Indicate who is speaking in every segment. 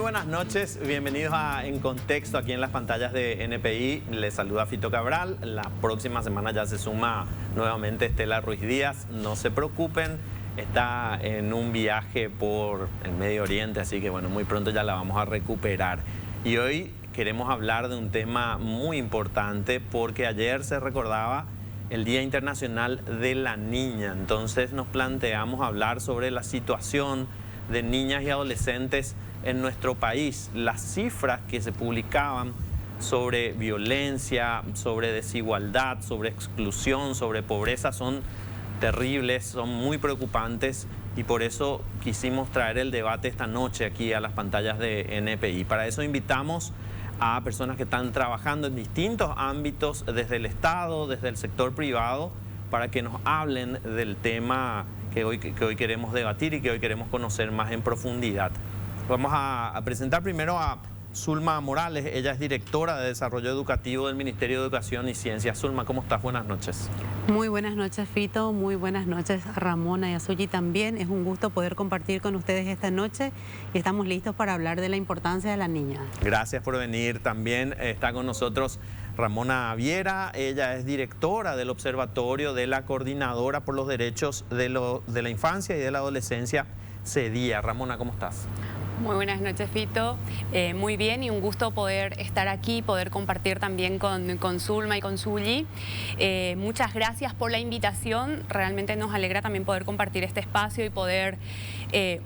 Speaker 1: buenas noches, bienvenidos a En Contexto aquí en las pantallas de NPI. Les saluda Fito Cabral. La próxima semana ya se suma nuevamente Estela Ruiz Díaz. No se preocupen, está en un viaje por el Medio Oriente, así que bueno, muy pronto ya la vamos a recuperar. Y hoy queremos hablar de un tema muy importante porque ayer se recordaba el Día Internacional de la Niña. Entonces nos planteamos hablar sobre la situación de niñas y adolescentes en nuestro país. Las cifras que se publicaban sobre violencia, sobre desigualdad, sobre exclusión, sobre pobreza son terribles, son muy preocupantes y por eso quisimos traer el debate esta noche aquí a las pantallas de NPI. Para eso invitamos a personas que están trabajando en distintos ámbitos, desde el Estado, desde el sector privado, para que nos hablen del tema que hoy queremos debatir y que hoy queremos conocer más en profundidad. Vamos a presentar primero a Zulma Morales. Ella es directora de Desarrollo Educativo del Ministerio de Educación y Ciencia. Zulma, ¿cómo estás? Buenas noches.
Speaker 2: Muy buenas noches, Fito. Muy buenas noches a Ramona y a Suyi también. Es un gusto poder compartir con ustedes esta noche y estamos listos para hablar de la importancia de la niña. Gracias por venir. También está con nosotros Ramona Viera. Ella es directora del Observatorio de la Coordinadora por los Derechos de la Infancia y de la Adolescencia, CEDIA. Ramona, ¿cómo estás?
Speaker 3: Muy buenas noches, Fito. Muy bien y un gusto poder estar aquí, poder compartir también con Zulma y con Suyi. Muchas gracias por la invitación. Realmente nos alegra también poder compartir este espacio y poder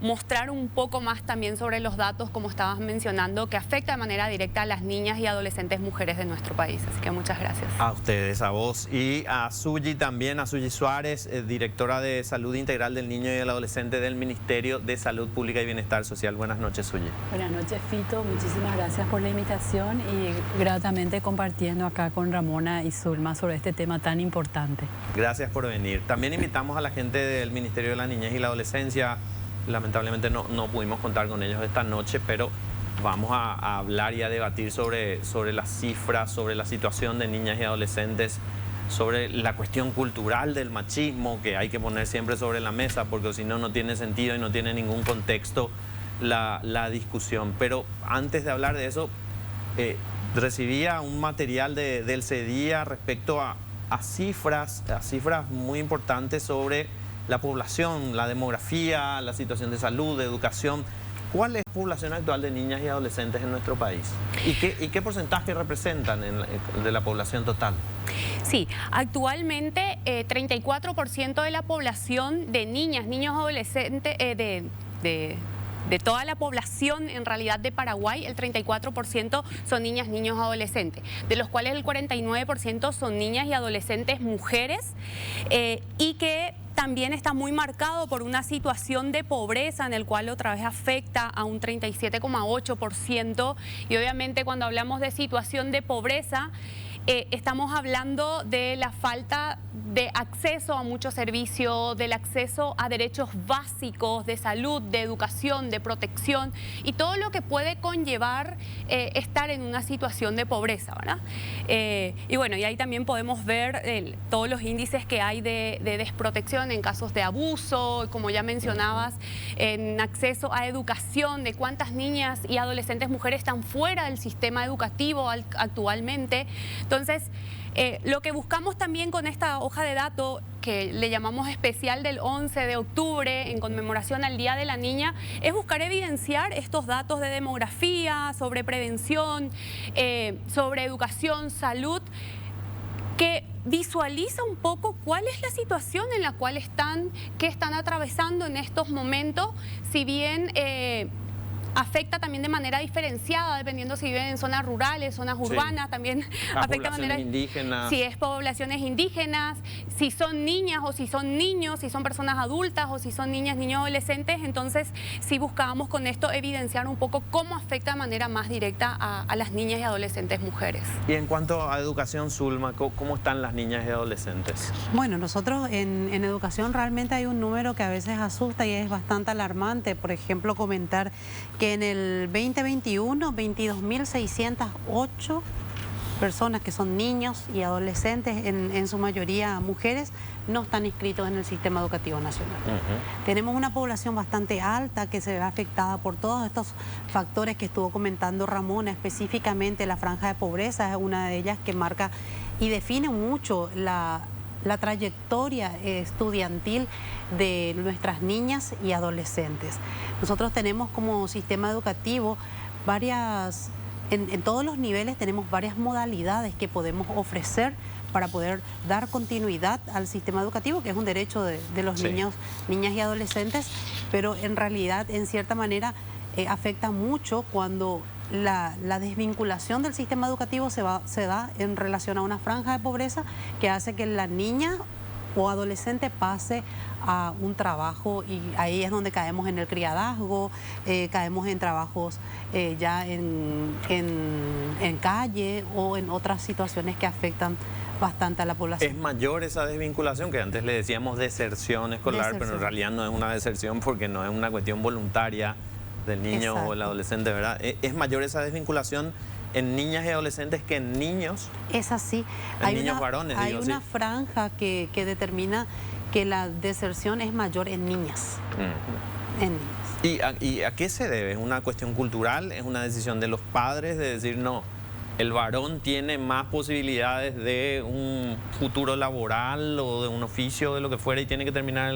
Speaker 3: mostrar un poco más también sobre los datos, como estabas mencionando, que afecta de manera directa a las niñas y adolescentes mujeres de nuestro país. Así que muchas gracias.
Speaker 1: A ustedes, a vos y a Suyi también, a Suyi Suárez, directora de Salud Integral del Niño y del Adolescente del Ministerio de Salud Pública y Bienestar Social. Buenas noches, Suyi.
Speaker 4: Buenas noches, Fito. Muchísimas gracias por la invitación y gratamente compartiendo acá con Ramona y Zulma sobre este tema tan importante.
Speaker 1: Gracias por venir. También invitamos a la gente del Ministerio de la Niñez y la Adolescencia. Lamentablemente no pudimos contar con ellos esta noche, pero vamos a hablar y a debatir sobre las cifras, sobre la situación de niñas y adolescentes, sobre la cuestión cultural del machismo que hay que poner siempre sobre la mesa, porque si no, no tiene sentido y no tiene ningún contexto la discusión. Pero antes de hablar de eso, recibía un material del CEDIA respecto a cifras muy importantes sobre la población, la demografía, la situación de salud, de educación. ¿Cuál es la población actual de niñas y adolescentes en nuestro país? ¿Y qué porcentaje representan de la población total?
Speaker 3: Sí, actualmente 34% de la población de niñas, niños, adolescentes, de toda la población en realidad de Paraguay, el 34% son niñas, niños, adolescentes, de los cuales el 49% son niñas y adolescentes mujeres y que también está muy marcado por una situación de pobreza en el cual otra vez afecta a un 37,8% y obviamente cuando hablamos de situación de pobreza estamos hablando de la falta de acceso a muchos servicios, del acceso a derechos básicos de salud, de educación, de protección y todo lo que puede conllevar estar en una situación de pobreza, ¿verdad? Y bueno, y ahí también podemos ver todos los índices que hay de desprotección en casos de abuso, como ya mencionabas, en acceso a educación, de cuántas niñas y adolescentes mujeres están fuera del sistema educativo actualmente. Entonces, lo que buscamos también con esta hoja de datos, que le llamamos especial del 11 de octubre, en conmemoración al Día de la Niña, es buscar evidenciar estos datos de demografía, sobre prevención, sobre educación, salud, que visualiza un poco cuál es la situación en la cual qué están atravesando en estos momentos, si bien afecta también de manera diferenciada, dependiendo si viven en zonas rurales, zonas urbanas, sí. También afecta de manera indígenas. Si es poblaciones indígenas, si son niñas o si son niños, si son personas adultas o si son niñas, niños, adolescentes. Entonces, sí buscábamos con esto evidenciar un poco cómo afecta de manera más directa a las niñas y adolescentes mujeres.
Speaker 1: Y en cuanto a educación, Zulma, ¿cómo están las niñas y adolescentes?
Speaker 2: Bueno, nosotros en educación realmente hay un número que a veces asusta y es bastante alarmante. Por ejemplo, comentar que en el 2021, 22.608 personas que son niños y adolescentes, en su mayoría mujeres, no están inscritos en el sistema educativo nacional. Tenemos una población bastante alta que se ve afectada por todos estos factores que estuvo comentando Ramona, específicamente la franja de pobreza es una de ellas que marca y define mucho la trayectoria estudiantil de nuestras niñas y adolescentes. Nosotros tenemos como sistema educativo en todos los niveles tenemos varias modalidades que podemos ofrecer para poder dar continuidad al sistema educativo, que es un derecho de los niños, niñas y adolescentes, pero en realidad, en cierta manera, afecta mucho cuando la desvinculación del sistema educativo se da en relación a una franja de pobreza que hace que la niña o adolescente pase a un trabajo, y ahí es donde caemos en el criadazgo, caemos en trabajos ya en calle o en otras situaciones que afectan bastante a la población.
Speaker 1: ¿Es mayor esa desvinculación? Que antes le decíamos deserción escolar, pero en realidad no es una deserción porque no es una cuestión voluntaria del niño o el adolescente, ¿verdad? ¿Es mayor esa desvinculación en niñas y adolescentes que en niños?
Speaker 2: Es así.
Speaker 1: En niños varones,
Speaker 2: hay una franja que determina que la deserción es mayor en niñas. En niñas.
Speaker 1: ¿Y a qué se debe? ¿Es una cuestión cultural? ¿Es una decisión de los padres de decir no? El varón tiene más posibilidades de un futuro laboral o de un oficio, de lo que fuera, y tiene que terminar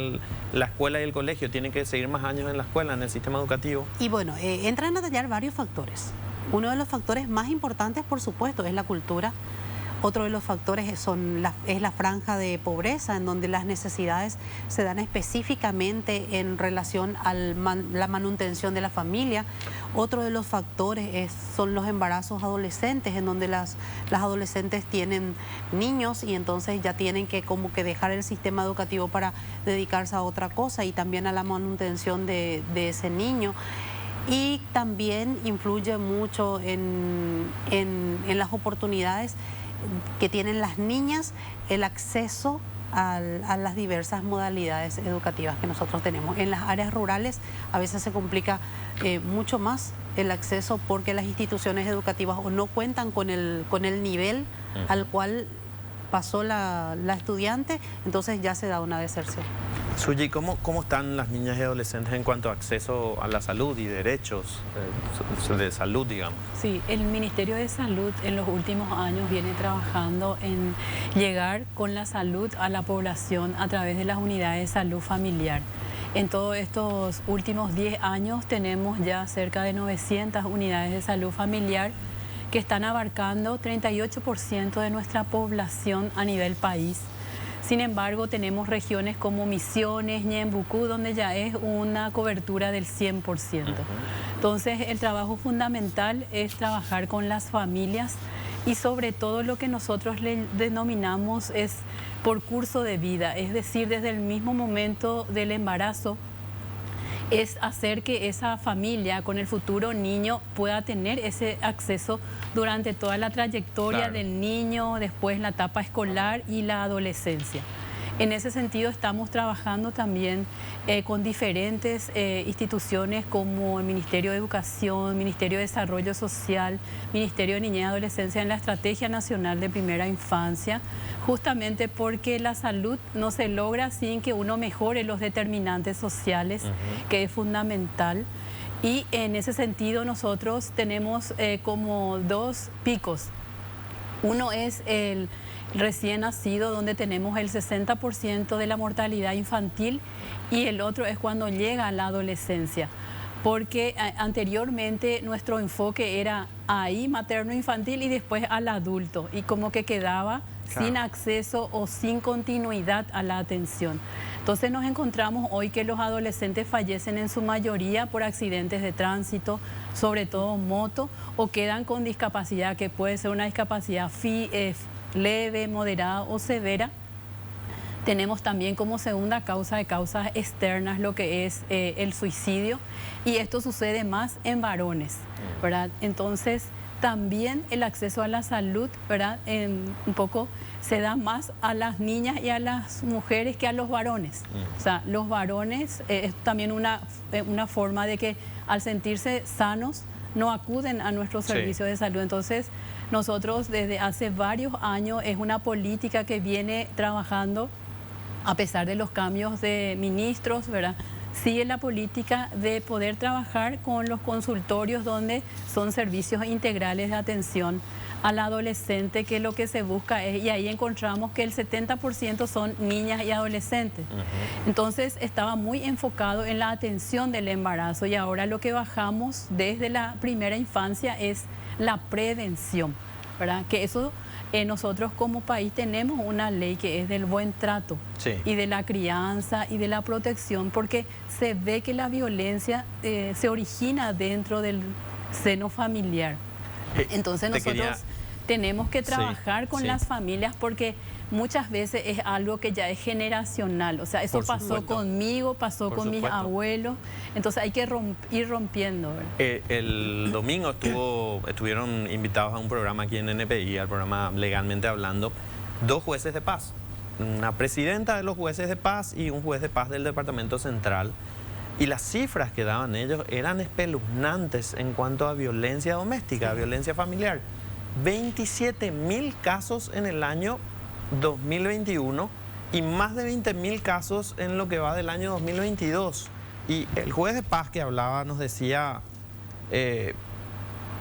Speaker 1: la escuela y el colegio, tiene que seguir más años en la escuela, en el sistema educativo.
Speaker 2: Y bueno, entran a detallar varios factores. Uno de los factores más importantes, por supuesto, es la cultura. Otro de los factores es la franja de pobreza, en donde las necesidades se dan específicamente en relación a la manutención de la familia. Otro de los factores son los embarazos adolescentes, en donde las adolescentes tienen niños y entonces ya tienen que como que dejar el sistema educativo para dedicarse a otra cosa y también a la manutención de ese niño. Y también influye mucho en las oportunidades que tienen las niñas, el acceso a las diversas modalidades educativas que nosotros tenemos. En las áreas rurales a veces se complica mucho más el acceso porque las instituciones educativas o no cuentan con el nivel al cual pasó la estudiante, entonces ya se da una deserción.
Speaker 1: Suyi, ¿cómo están las niñas y adolescentes en cuanto a acceso a la salud y derechos de salud, digamos?
Speaker 4: Sí, el Ministerio de Salud en los últimos años viene trabajando en llegar con la salud a la población a través de las unidades de salud familiar. En todos estos últimos 10 años tenemos ya cerca de 900 unidades de salud familiar que están abarcando 38% de nuestra población a nivel país. Sin embargo, tenemos regiones como Misiones, Ñembucú, donde ya es una cobertura del 100%. Entonces, el trabajo fundamental es trabajar con las familias y sobre todo lo que nosotros le denominamos es por curso de vida, es decir, desde el mismo momento del embarazo, es hacer que esa familia con el futuro niño pueda tener ese acceso durante toda la trayectoria del niño, después la etapa escolar y la adolescencia. En ese sentido estamos trabajando también con diferentes instituciones como el Ministerio de Educación, Ministerio de Desarrollo Social, Ministerio de Niñez y Adolescencia en la Estrategia Nacional de Primera Infancia, justamente porque la salud no se logra sin que uno mejore los determinantes sociales, que es fundamental. Y en ese sentido nosotros tenemos como dos picos. Uno es el recién nacido, donde tenemos el 60% de la mortalidad infantil, y el otro es cuando llega a la adolescencia, porque anteriormente nuestro enfoque era ahí materno-infantil y después al adulto, y como que quedaba sin acceso o sin continuidad a la atención. Entonces nos encontramos hoy que los adolescentes fallecen en su mayoría por accidentes de tránsito, sobre todo moto, o quedan con discapacidad, que puede ser una discapacidad leve, moderada o severa. Tenemos también como segunda causa de causas externas lo que es el suicidio, y esto sucede más en varones, ¿verdad? Entonces también el acceso a la salud, ¿verdad? Un poco se da más a las niñas y a las mujeres que a los varones. O sea, los varones es también una forma de que al sentirse sanos no acuden a nuestros servicios de salud. Entonces, nosotros desde hace varios años es una política que viene trabajando, a pesar de los cambios de ministros, ¿verdad? Sigue la política de poder trabajar con los consultorios donde son servicios integrales de atención al adolescente, que lo que se busca es, y ahí encontramos que el 70% son niñas y adolescentes. Entonces estaba muy enfocado en la atención del embarazo y ahora lo que bajamos desde la primera infancia es la prevención, ¿verdad? Que eso nosotros como país tenemos una ley que es del buen trato y de la crianza y de la protección, porque se ve que la violencia se origina dentro del seno familiar. Entonces nosotros tenemos que trabajar con las familias, porque muchas veces es algo que ya es generacional. O sea, eso pasó conmigo, pasó con mis abuelos. Entonces hay que ir rompiendo.
Speaker 1: El domingo estuvieron invitados a un programa aquí en NPI, al programa Legalmente Hablando, 2 jueces de paz. Una presidenta de los jueces de paz y un juez de paz del Departamento Central. Y las cifras que daban ellos eran espeluznantes en cuanto a violencia doméstica, violencia familiar. 27.000 casos en el año 2021 y más de 20.000 casos en lo que va del año 2022. Y el juez de paz que hablaba nos decía,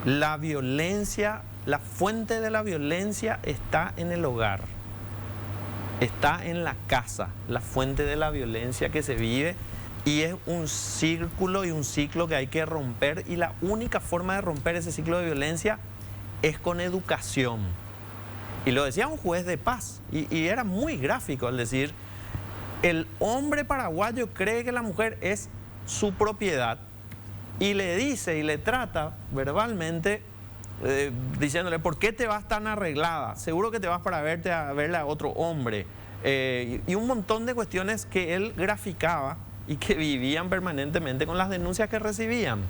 Speaker 1: la violencia, la fuente de la violencia está en el hogar, está en la casa, la fuente de la violencia que se vive. Y es un círculo y un ciclo que hay que romper, y la única forma de romper ese ciclo de violencia es con educación. Y lo decía un juez de paz, y era muy gráfico al decir, el hombre paraguayo cree que la mujer es su propiedad y le dice y le trata verbalmente diciéndole, ¿por qué te vas tan arreglada? Seguro que te vas para verle a otro hombre. Y un montón de cuestiones que él graficaba y que vivían permanentemente con las denuncias que recibían.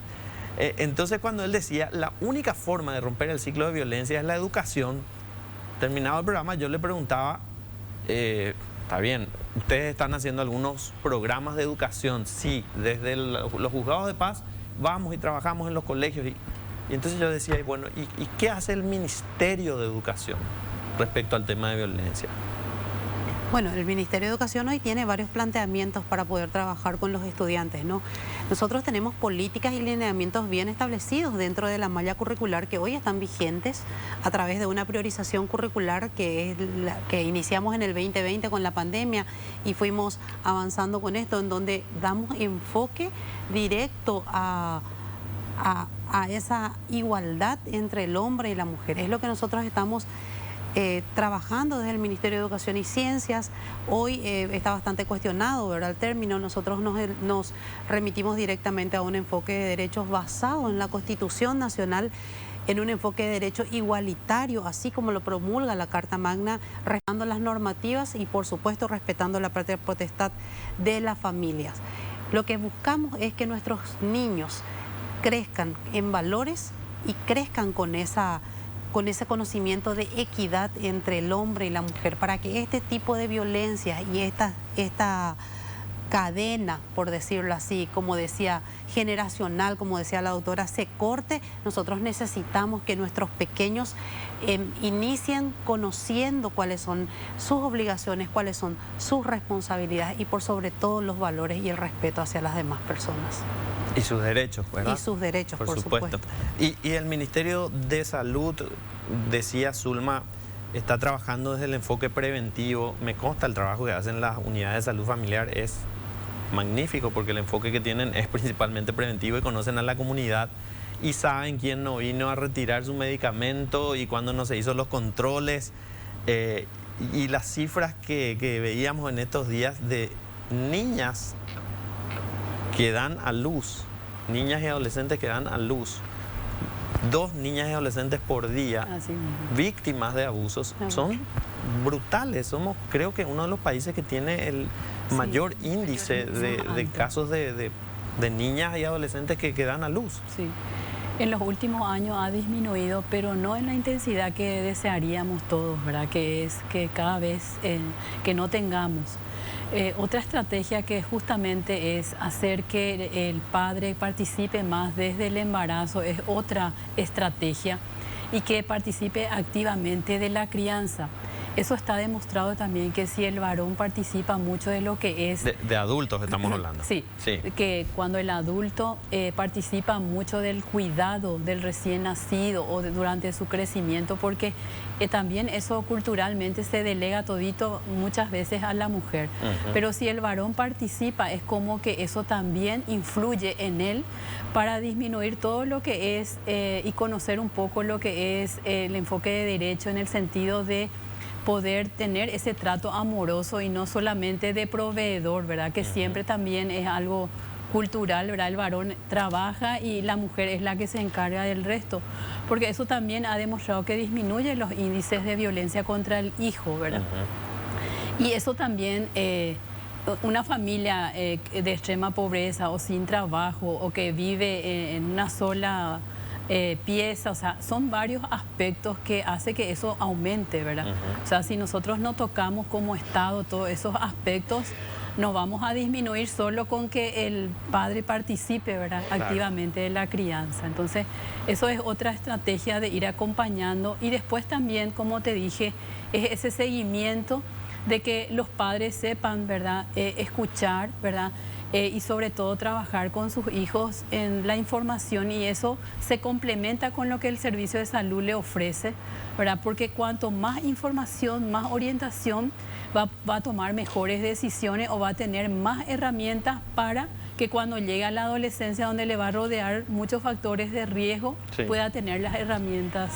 Speaker 1: Entonces, cuando él decía, la única forma de romper el ciclo de violencia es la educación, terminado el programa, yo le preguntaba, está bien, ustedes están haciendo algunos programas de educación, sí, desde los juzgados de paz vamos y trabajamos en los colegios. Y entonces yo decía, bueno, ¿y qué hace el Ministerio de Educación respecto al tema de violencia?
Speaker 2: Bueno, el Ministerio de Educación hoy tiene varios planteamientos para poder trabajar con los estudiantes, ¿no? Nosotros tenemos políticas y lineamientos bien establecidos dentro de la malla curricular que hoy están vigentes a través de una priorización curricular que es la que iniciamos en el 2020 con la pandemia y fuimos avanzando con esto, en donde damos enfoque directo a esa igualdad entre el hombre y la mujer. Es lo que nosotros estamos trabajando desde el Ministerio de Educación y Ciencias. Hoy está bastante cuestionado, ¿verdad?, el término. Nosotros nos remitimos directamente a un enfoque de derechos basado en la Constitución Nacional, en un enfoque de derecho igualitario, así como lo promulga la Carta Magna, respetando las normativas y, por supuesto, respetando la patria potestad de las familias. Lo que buscamos es que nuestros niños crezcan en valores y crezcan con ese conocimiento de equidad entre el hombre y la mujer, para que este tipo de violencia y esta cadena, por decirlo así, como decía, generacional, como decía la doctora, se corte. Nosotros necesitamos que nuestros pequeños inicien conociendo cuáles son sus obligaciones, cuáles son sus responsabilidades y por sobre todo los valores y el respeto hacia las demás personas.
Speaker 1: Y sus derechos, ¿verdad?
Speaker 2: Y sus derechos, por supuesto.
Speaker 1: Y el Ministerio de Salud, decía Zulma, está trabajando desde el enfoque preventivo. Me consta el trabajo que hacen las unidades de salud familiar, es magnífico porque el enfoque que tienen es principalmente preventivo y conocen a la comunidad y saben quién no vino a retirar su medicamento y cuándo no se hizo los controles. Y las cifras que veíamos en estos días de niñas que dan a luz, niñas y adolescentes que dan a luz, 2 niñas y adolescentes por día víctimas de abusos, son brutales. Somos, creo que, uno de los países que tiene el mayor índice de casos de niñas y adolescentes que dan a luz.
Speaker 4: Sí. En los últimos años ha disminuido, pero no en la intensidad que desearíamos todos, ¿verdad? Que es que cada vez que no tengamos. Otra estrategia que justamente es hacer que el padre participe más desde el embarazo es otra estrategia, y que participe activamente de la crianza. Eso está demostrado también, que si el varón participa mucho de lo que es...
Speaker 1: De adultos estamos hablando.
Speaker 4: Sí, que cuando el adulto participa mucho del cuidado del recién nacido o durante su crecimiento, porque también eso culturalmente se delega todito muchas veces a la mujer. Pero si el varón participa, es como que eso también influye en él para disminuir todo lo que es y conocer un poco lo que es el enfoque de derecho, en el sentido de poder tener ese trato amoroso y no solamente de proveedor, ¿verdad? Que siempre también es algo cultural, ¿verdad? El varón trabaja y la mujer es la que se encarga del resto, porque eso también ha demostrado que disminuye los índices de violencia contra el hijo, ¿verdad? Y eso también, una familia de extrema pobreza o sin trabajo o que vive en una sola pieza, o sea, son varios aspectos que hace que eso aumente, ¿verdad? O sea, si nosotros no tocamos como Estado todos esos aspectos, no vamos a disminuir solo con que el padre participe, ¿verdad? Activamente de la crianza. Entonces, eso es otra estrategia de ir acompañando. Y después también, como te dije, es ese seguimiento de que los padres sepan, ¿verdad? Escuchar, ¿verdad? Y sobre todo trabajar con sus hijos en la información, y eso se complementa con lo que el servicio de salud le ofrece, ¿verdad? Porque cuanto más información, más orientación, va a tomar mejores decisiones o va a tener más herramientas para que cuando llegue a la adolescencia, donde le va a rodear muchos factores de riesgo, pueda tener las herramientas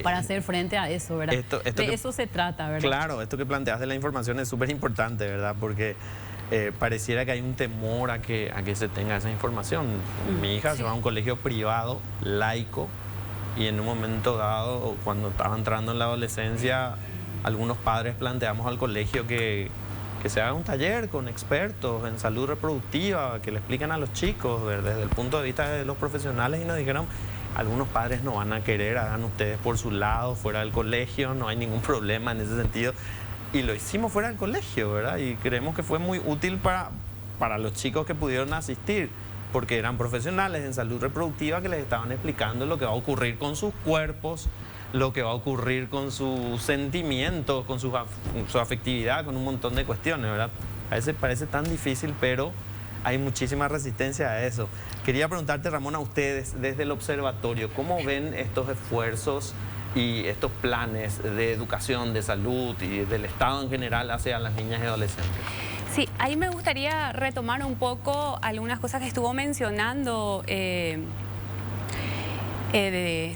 Speaker 4: para hacer frente a eso, ¿verdad? De eso se trata, ¿verdad?
Speaker 1: Claro, esto que planteas de la información es súper importante, ¿verdad? Porque pareciera que hay un temor a que se tenga esa información. Mi hija se va a un colegio privado, laico, y en un momento dado, cuando estaba entrando en la adolescencia, algunos padres planteamos al colegio que se haga un taller con expertos en salud reproductiva, que le expliquen a los chicos desde el punto de vista de los profesionales, y nos dijeron: algunos padres no van a querer, hagan ustedes por su lado, fuera del colegio, no hay ningún problema en ese sentido. Y lo hicimos fuera del colegio, ¿verdad? Y creemos que fue muy útil para los chicos que pudieron asistir, porque eran profesionales en salud reproductiva que les estaban explicando lo que va a ocurrir con sus cuerpos, lo que va a ocurrir con sus sentimientos, con su afectividad, con un montón de cuestiones, ¿verdad? A veces parece tan difícil, pero hay muchísima resistencia a eso. Quería preguntarte, Ramón, a ustedes, desde el observatorio, ¿cómo ven estos esfuerzos y estos planes de educación, de salud y del Estado en general hacia las niñas y adolescentes?
Speaker 3: Sí, ahí me gustaría retomar un poco algunas cosas que estuvo mencionando de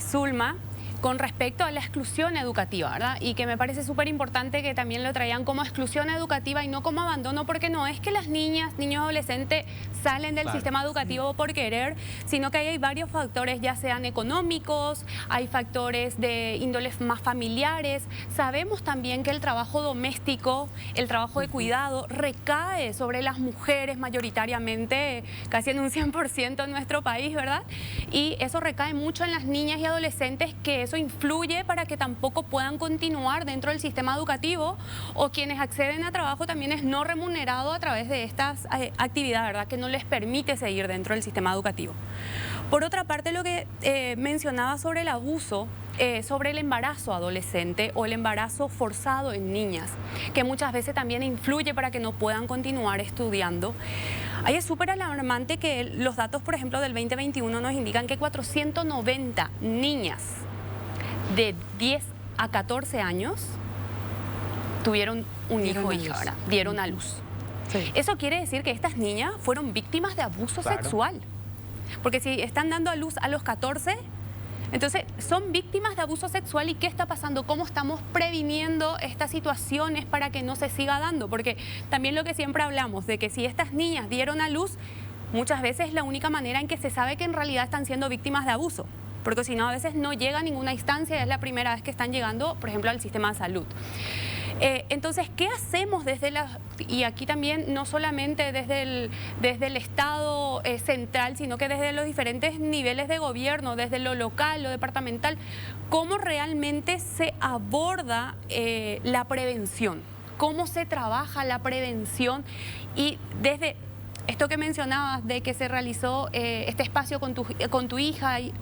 Speaker 3: Zulma con respecto a la exclusión educativa, ¿verdad? Y que me parece súper importante que también lo traían como exclusión educativa y no como abandono, porque no es que las niñas, niños, adolescentes salen del sistema educativo por querer, sino que ahí hay varios factores, ya sean económicos, hay factores de índoles más familiares. Sabemos también que el trabajo doméstico, el trabajo de cuidado, recae sobre las mujeres mayoritariamente, casi en un 100% en nuestro país, ¿verdad? Y eso recae mucho en las niñas y adolescentes, que eso influye para que tampoco puedan continuar dentro del sistema educativo, o quienes acceden a trabajo también es no remunerado a través de estas actividades, ¿verdad? Que no les permite seguir dentro del sistema educativo. Por otra parte, lo que mencionaba sobre el abuso, sobre el embarazo adolescente o el embarazo forzado en niñas, que muchas veces también influye para que no puedan continuar estudiando. Ahí es súper alarmante que los datos, por ejemplo, del 2021 nos indican que 490 niñas de 10 a 14 años tuvieron un hijo o hija, ¿verdad? Dieron a luz. Sí. Eso quiere decir que estas niñas fueron víctimas de abuso sexual. Porque si están dando a luz a los 14, entonces son víctimas de abuso sexual. ¿Y qué está pasando? ¿Cómo estamos previniendo estas situaciones para que no se siga dando? Porque también lo que siempre hablamos, de que si estas niñas dieron a luz, muchas veces es la única manera en que se sabe que en realidad están siendo víctimas de abuso. Porque si no, a veces no llega a ninguna instancia, es la primera vez que están llegando, por ejemplo, al sistema de salud. Entonces, ¿qué hacemos desde y aquí también no solamente desde el Estado central, sino que desde los diferentes niveles de gobierno, desde lo local, lo departamental, cómo realmente se aborda la prevención? cómo se trabaja la prevención y desde esto que mencionabas de que se realizó este espacio con tu hija y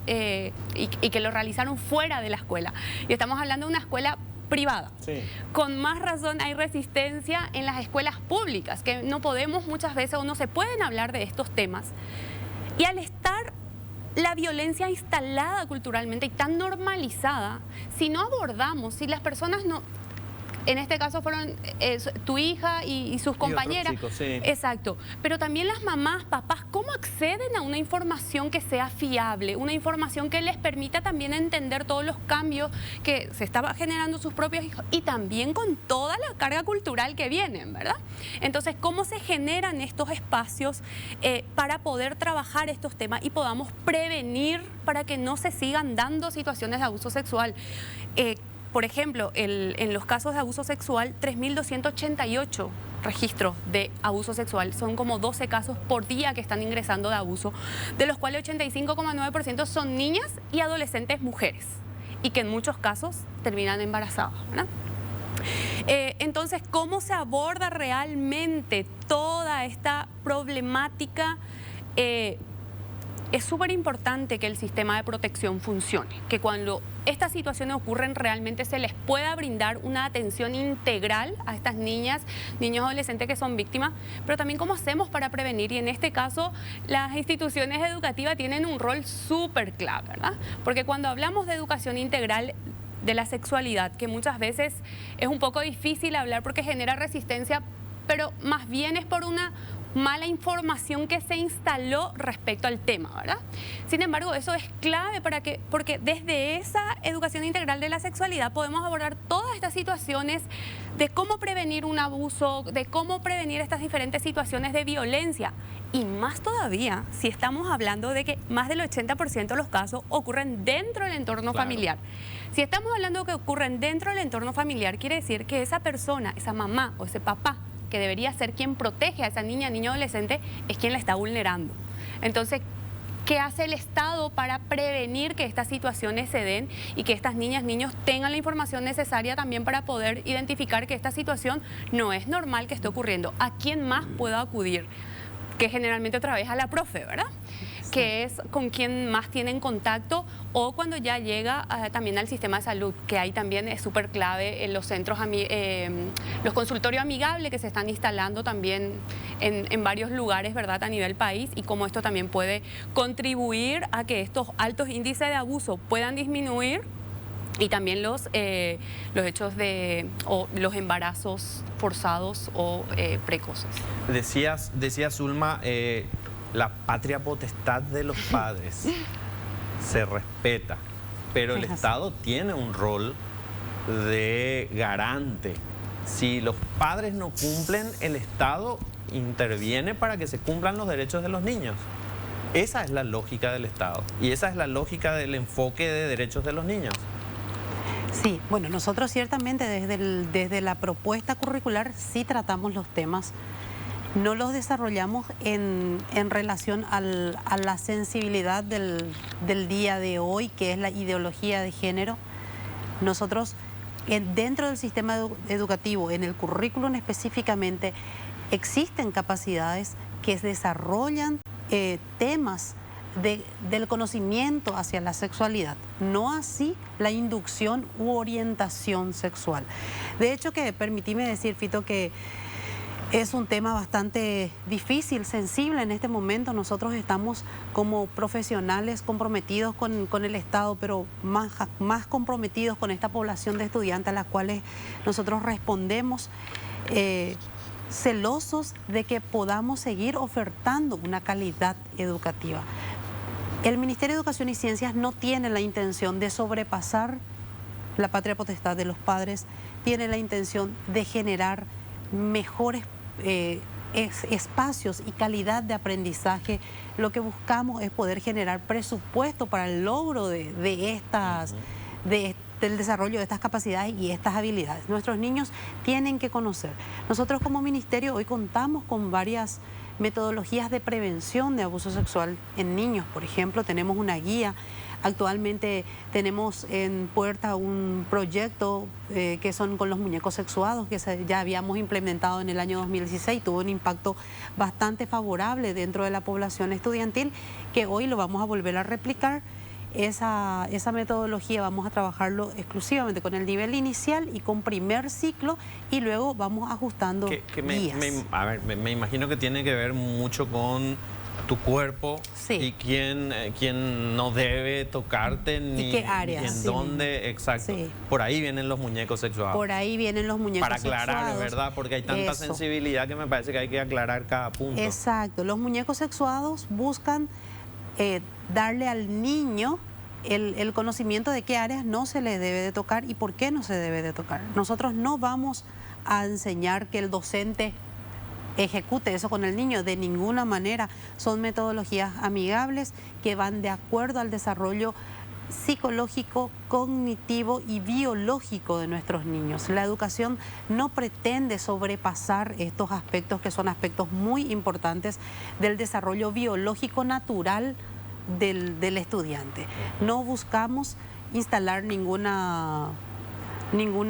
Speaker 3: que lo realizaron fuera de la escuela. Y estamos hablando de una escuela privada.
Speaker 1: Sí.
Speaker 3: Con más razón hay resistencia en las escuelas públicas, que no podemos muchas veces o no se pueden hablar de estos temas. Y al estar la violencia instalada culturalmente y tan normalizada, si no abordamos, si las personas no... En este caso fueron tu hija y sus compañeras.
Speaker 1: Chicos, sí.
Speaker 3: Exacto. Pero también las mamás, papás, ¿cómo acceden a una información que sea fiable? Una información que les permita también entender todos los cambios que se estaban generando sus propios hijos y también con toda la carga cultural que vienen, ¿verdad? Entonces, ¿cómo se generan estos espacios para poder trabajar estos temas y podamos prevenir para que no se sigan dando situaciones de abuso sexual? Por ejemplo, en los casos de abuso sexual, 3.288 registros de abuso sexual. Son como 12 casos por día que están ingresando de abuso, de los cuales 85,9% son niñas y adolescentes mujeres, y que en muchos casos terminan embarazadas, ¿verdad? Entonces, ¿cómo se aborda realmente toda esta problemática? Es súper importante que el sistema de protección funcione, que cuando estas situaciones ocurren realmente se les pueda brindar una atención integral a estas niñas, niños, adolescentes que son víctimas, pero también cómo hacemos para prevenir. Y en este caso, las instituciones educativas tienen un rol súper clave, ¿verdad? Porque cuando hablamos de educación integral de la sexualidad, que muchas veces es un poco difícil hablar porque genera resistencia, pero más bien es por una mala información que se instaló respecto al tema, ¿verdad? Sin embargo, eso es clave porque desde esa educación integral de la sexualidad podemos abordar todas estas situaciones de cómo prevenir un abuso, de cómo prevenir estas diferentes situaciones de violencia. Y más todavía, si estamos hablando de que más del 80% de los casos ocurren dentro del entorno familiar. Si estamos hablando de que ocurren dentro del entorno familiar, quiere decir que esa persona, esa mamá o ese papá, que debería ser quien protege a esa niña, niño, adolescente, es quien la está vulnerando. Entonces, ¿qué hace el Estado para prevenir que estas situaciones se den y que estas niñas, niños tengan la información necesaria también para poder identificar que esta situación no es normal que esté ocurriendo? ¿A quién más puedo acudir? Que generalmente otra vez a la profe, ¿verdad? Sí. Que es con quien más tienen contacto, o cuando ya llega también al sistema de salud, que ahí también es súper clave en los centros, los consultorios amigables que se están instalando también en varios lugares, ¿verdad?, a nivel país, y cómo esto también puede contribuir a que estos altos índices de abuso puedan disminuir. Y también los hechos o los embarazos forzados o precoces.
Speaker 1: Decías Zulma, la patria potestad de los padres se respeta, pero el Estado tiene un rol de garante. Si los padres no cumplen, el Estado interviene para que se cumplan los derechos de los niños. Esa es la lógica del Estado y esa es la lógica del enfoque de derechos de los niños.
Speaker 2: Sí, bueno, nosotros ciertamente desde la propuesta curricular sí tratamos los temas, no los desarrollamos en relación a la sensibilidad del día de hoy, que es la ideología de género. Nosotros, dentro del sistema educativo, en el currículum específicamente, existen capacidades que desarrollan temas del conocimiento hacia la sexualidad, no así la inducción u orientación sexual. De hecho, permitime decir, Fito, que es un tema bastante difícil, sensible en este momento. Nosotros estamos como profesionales comprometidos con el Estado, pero más comprometidos con esta población de estudiantes a las cuales nosotros respondemos, celosos de que podamos seguir ofertando una calidad educativa. El Ministerio de Educación y Ciencias no tiene la intención de sobrepasar la patria potestad de los padres, tiene la intención de generar mejores espacios y calidad de aprendizaje. Lo que buscamos es poder generar presupuesto para el logro del desarrollo de estas capacidades y estas habilidades. Nuestros niños tienen que conocer. Nosotros como ministerio hoy contamos con varias metodologías de prevención de abuso sexual en niños. Por ejemplo, tenemos una guía Actualmente tenemos en puerta un proyecto que son con los muñecos sexuados, que ya habíamos implementado en el año 2016, tuvo un impacto bastante favorable dentro de la población estudiantil, que hoy lo vamos a volver a replicar. Esa metodología vamos a trabajarlo exclusivamente con el nivel inicial y con primer ciclo, y luego vamos ajustando guías.
Speaker 1: Me imagino que tiene que ver mucho con tu cuerpo,
Speaker 2: sí,
Speaker 1: y quién no debe tocarte, ni
Speaker 2: qué áreas,
Speaker 1: ni en
Speaker 2: sí,
Speaker 1: dónde, exacto.
Speaker 2: Sí.
Speaker 1: Por ahí vienen los muñecos sexuados.
Speaker 2: Por ahí vienen los muñecos sexuados.
Speaker 1: Para aclarar, ¿verdad? Porque hay tanta sensibilidad que me parece que hay que aclarar cada punto.
Speaker 2: Exacto. Los muñecos sexuados buscan darle al niño el conocimiento de qué áreas no se le debe de tocar y por qué no se debe de tocar. Nosotros no vamos a enseñar que el docente ejecute eso con el niño, de ninguna manera. Son metodologías amigables que van de acuerdo al desarrollo psicológico, cognitivo y biológico de nuestros niños. La educación no pretende sobrepasar estos aspectos, que son aspectos muy importantes del desarrollo biológico natural del estudiante. No buscamos instalar ninguna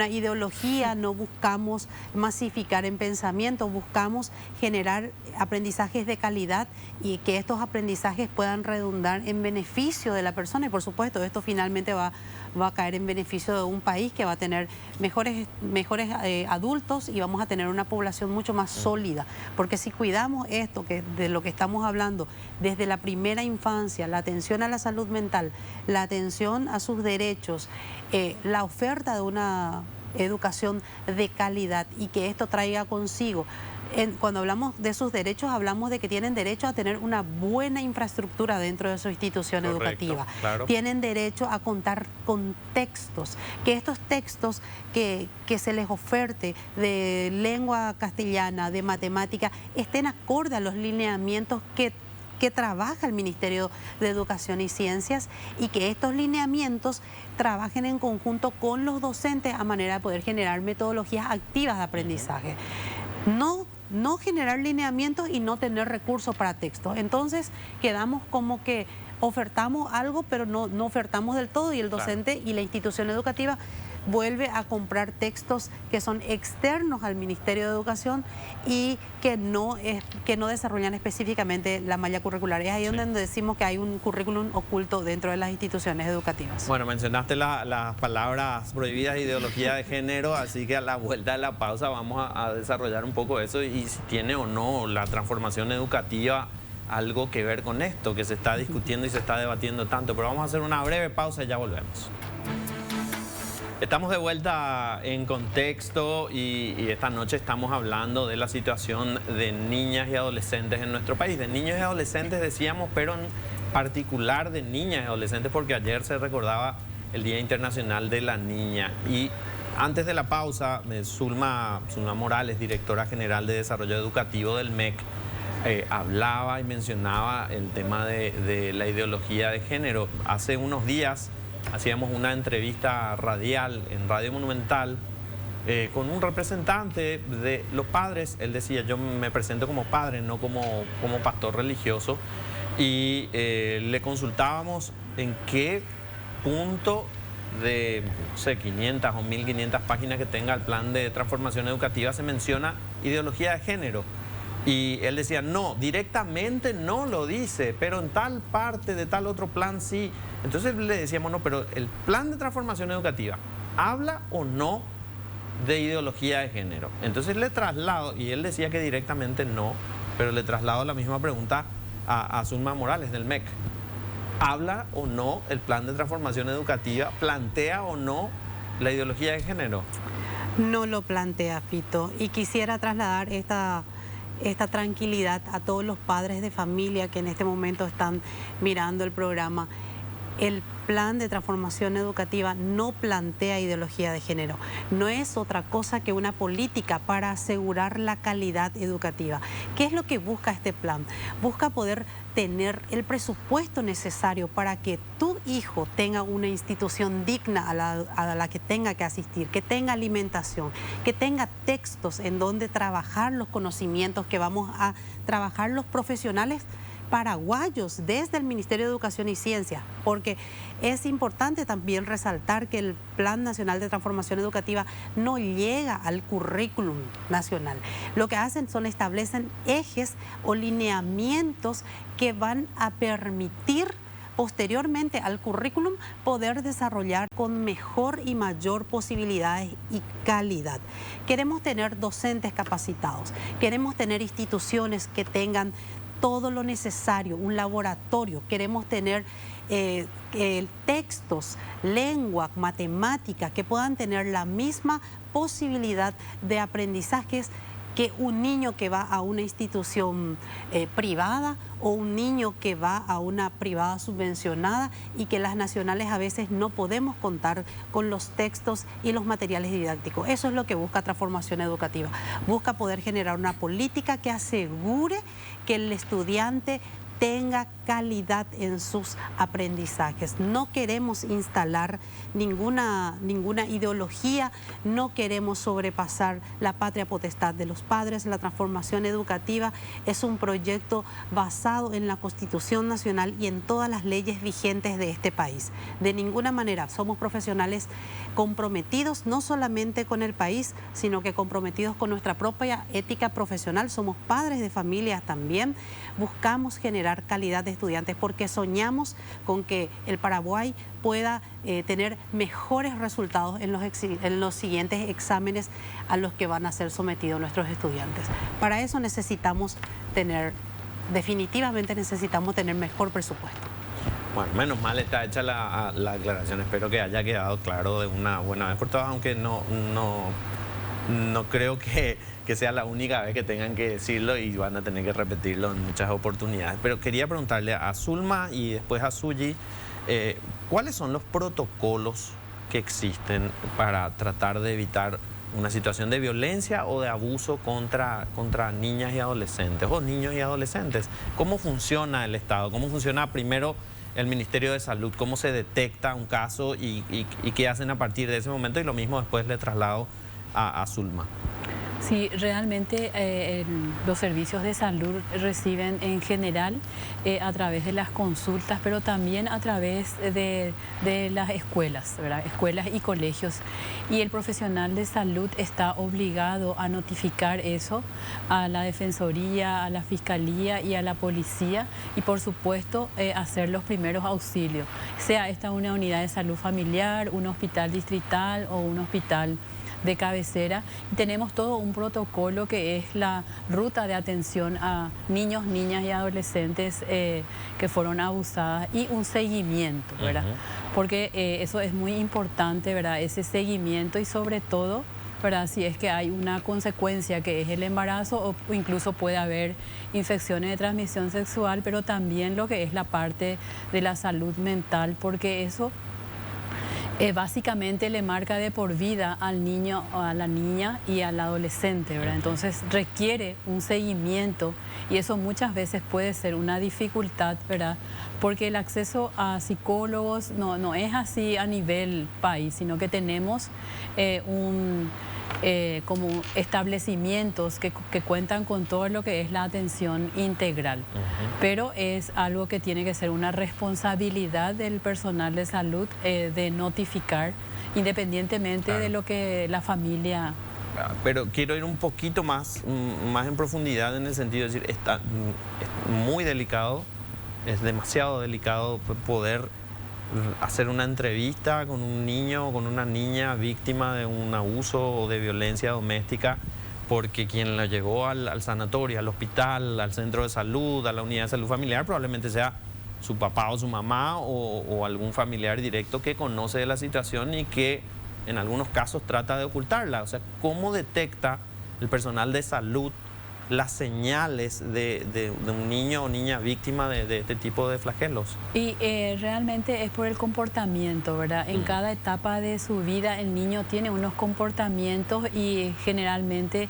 Speaker 2: ideología, no buscamos masificar en pensamiento, buscamos generar aprendizajes de calidad y que estos aprendizajes puedan redundar en beneficio de la persona, y por supuesto esto finalmente va a caer en beneficio de un país que va a tener mejores adultos, y vamos a tener una población mucho más sólida, porque si cuidamos esto, que de lo que estamos hablando desde la primera infancia, la atención a la salud mental, la atención a sus derechos, la oferta de una educación de calidad, y que esto traiga consigo, cuando hablamos de sus derechos, hablamos de que tienen derecho a tener una buena infraestructura dentro de su institución educativa.
Speaker 1: Claro.
Speaker 2: Tienen derecho a contar con textos, que estos textos que se les oferte de lengua castellana, de matemática, estén acorde a los lineamientos que trabaja el Ministerio de Educación y Ciencias, y que estos lineamientos trabajen en conjunto con los docentes a manera de poder generar metodologías activas de aprendizaje. No generar lineamientos y no tener recursos para textos. Entonces quedamos como que ofertamos algo, pero no ofertamos del todo, y el docente, claro, y la institución educativa vuelve a comprar textos que son externos al Ministerio de Educación y que no desarrollan específicamente la malla curricular. Es ahí donde decimos que hay un currículum oculto dentro de las instituciones educativas.
Speaker 1: Bueno, mencionaste las palabras prohibidas, ideología de género, así que a la vuelta de la pausa vamos a desarrollar un poco eso, y si tiene o no la transformación educativa algo que ver con esto que se está discutiendo y se está debatiendo tanto. Pero vamos a hacer una breve pausa y ya volvemos. Estamos de vuelta en Contexto, y esta noche estamos hablando de la situación de niñas y adolescentes en nuestro país. De niños y adolescentes decíamos, pero en particular de niñas y adolescentes, porque ayer se recordaba el Día Internacional de la Niña. Y antes de la pausa, Zulma Morales, directora general de Desarrollo Educativo del MEC, hablaba y mencionaba el tema de la ideología de género. Hace unos días hacíamos una entrevista radial en Radio Monumental con un representante de los padres. Él decía, yo me presento como padre, no como pastor religioso, y le consultábamos en qué punto de, no sé, 500 o 1500 páginas que tenga el plan de transformación educativa se menciona ideología de género. Y él decía, no, directamente no lo dice, pero en tal parte de tal otro plan sí. Entonces le decíamos, no, pero el plan de transformación educativa, ¿habla o no de ideología de género? Entonces le traslado, y él decía que directamente no, pero le traslado la misma pregunta a Zulma Morales del MEC. ¿Habla o no el plan de transformación educativa? ¿Plantea o no la ideología de género?
Speaker 2: No lo plantea, Fito, y quisiera trasladar esta tranquilidad a todos los padres de familia que en este momento están mirando el programa. El plan de transformación educativa no plantea ideología de género. No es otra cosa que una política para asegurar la calidad educativa. ¿Qué es lo que busca este plan? Busca poder tener el presupuesto necesario para que tu hijo tenga una institución digna a la que tenga que asistir, que tenga alimentación, que tenga textos en donde trabajar los conocimientos que vamos a trabajar los profesionales paraguayos desde el Ministerio de Educación y Ciencia, porque es importante también resaltar que el Plan Nacional de Transformación Educativa no llega al currículum nacional. Lo que hacen son establecen ejes o lineamientos que van a permitir posteriormente al currículum poder desarrollar con mejor y mayor posibilidades y calidad. Queremos tener docentes capacitados, queremos tener instituciones que tengan todo lo necesario, un laboratorio, queremos tener textos, lengua, matemática, que puedan tener la misma posibilidad de aprendizajes que un niño que va a una institución privada o un niño que va a una privada subvencionada, y que las nacionales a veces no podemos contar con los textos y los materiales didácticos. Eso es lo que busca Transformación Educativa. Busca poder generar una política que asegure que el estudiante tenga calidad en sus aprendizajes. No queremos instalar ninguna ideología, no queremos sobrepasar la patria potestad de los padres. La transformación educativa es un proyecto basado en la Constitución Nacional y en todas las leyes vigentes de este país. De ninguna manera somos profesionales comprometidos no solamente con el país, sino que comprometidos con nuestra propia ética profesional. Somos padres de familia también. Buscamos generar calidad de estudiantes porque soñamos con que el Paraguay pueda tener mejores resultados en los siguientes exámenes a los que van a ser sometidos nuestros estudiantes. Para eso definitivamente necesitamos tener mejor presupuesto.
Speaker 1: Bueno, menos mal está hecha la aclaración. Espero que haya quedado claro de una buena vez por todas, aunque no creo que sea la única vez que tengan que decirlo y van a tener que repetirlo en muchas oportunidades. Pero quería preguntarle a Zulma y después a Suyi, ¿cuáles son los protocolos que existen para tratar de evitar una situación de violencia o de abuso contra niñas y adolescentes o niños y adolescentes? ¿Cómo funciona el Estado? ¿Cómo funciona primero el Ministerio de Salud? ¿Cómo se detecta un caso y qué hacen a partir de ese momento? Y lo mismo después le traslado a Zulma.
Speaker 4: Sí, realmente los servicios de salud reciben en general a través de las consultas, pero también a través de las escuelas, ¿verdad? Escuelas y colegios. Y el profesional de salud está obligado a notificar eso a la Defensoría, a la Fiscalía y a la Policía, y por supuesto hacer los primeros auxilios, sea esta una unidad de salud familiar, un hospital distrital o un hospital de cabecera. Y tenemos todo un protocolo que es la ruta de atención a niños, niñas y adolescentes que fueron abusadas, y un seguimiento, ¿verdad? Porque eso es muy importante, ¿verdad? Ese seguimiento, y sobre todo, ¿verdad? Si es que hay una consecuencia que es el embarazo, o incluso puede haber infecciones de transmisión sexual, pero también lo que es la parte de la salud mental, porque eso básicamente le marca de por vida al niño, a la niña y al adolescente, ¿verdad? Entonces requiere un seguimiento, y eso muchas veces puede ser una dificultad, ¿verdad? Porque el acceso a psicólogos no es así a nivel país, sino que tenemos como establecimientos que cuentan con todo lo que es la atención integral. Pero es algo que tiene que ser una responsabilidad del personal de salud de notificar, independientemente de lo que la familia...
Speaker 1: Pero quiero ir un poquito más en profundidad, en el sentido de decir, es muy delicado, es demasiado delicado poder hacer una entrevista con un niño o con una niña víctima de un abuso o de violencia doméstica, porque quien la llevó al sanatorio, al hospital, al centro de salud, a la unidad de salud familiar, probablemente sea su papá o su mamá o algún familiar directo que conoce de la situación y que en algunos casos trata de ocultarla. O sea, ¿cómo detecta el personal de salud las señales de un niño o niña víctima de este tipo de flagelos?
Speaker 4: Y realmente es por el comportamiento, ¿verdad? En cada etapa de su vida el niño tiene unos comportamientos, y generalmente,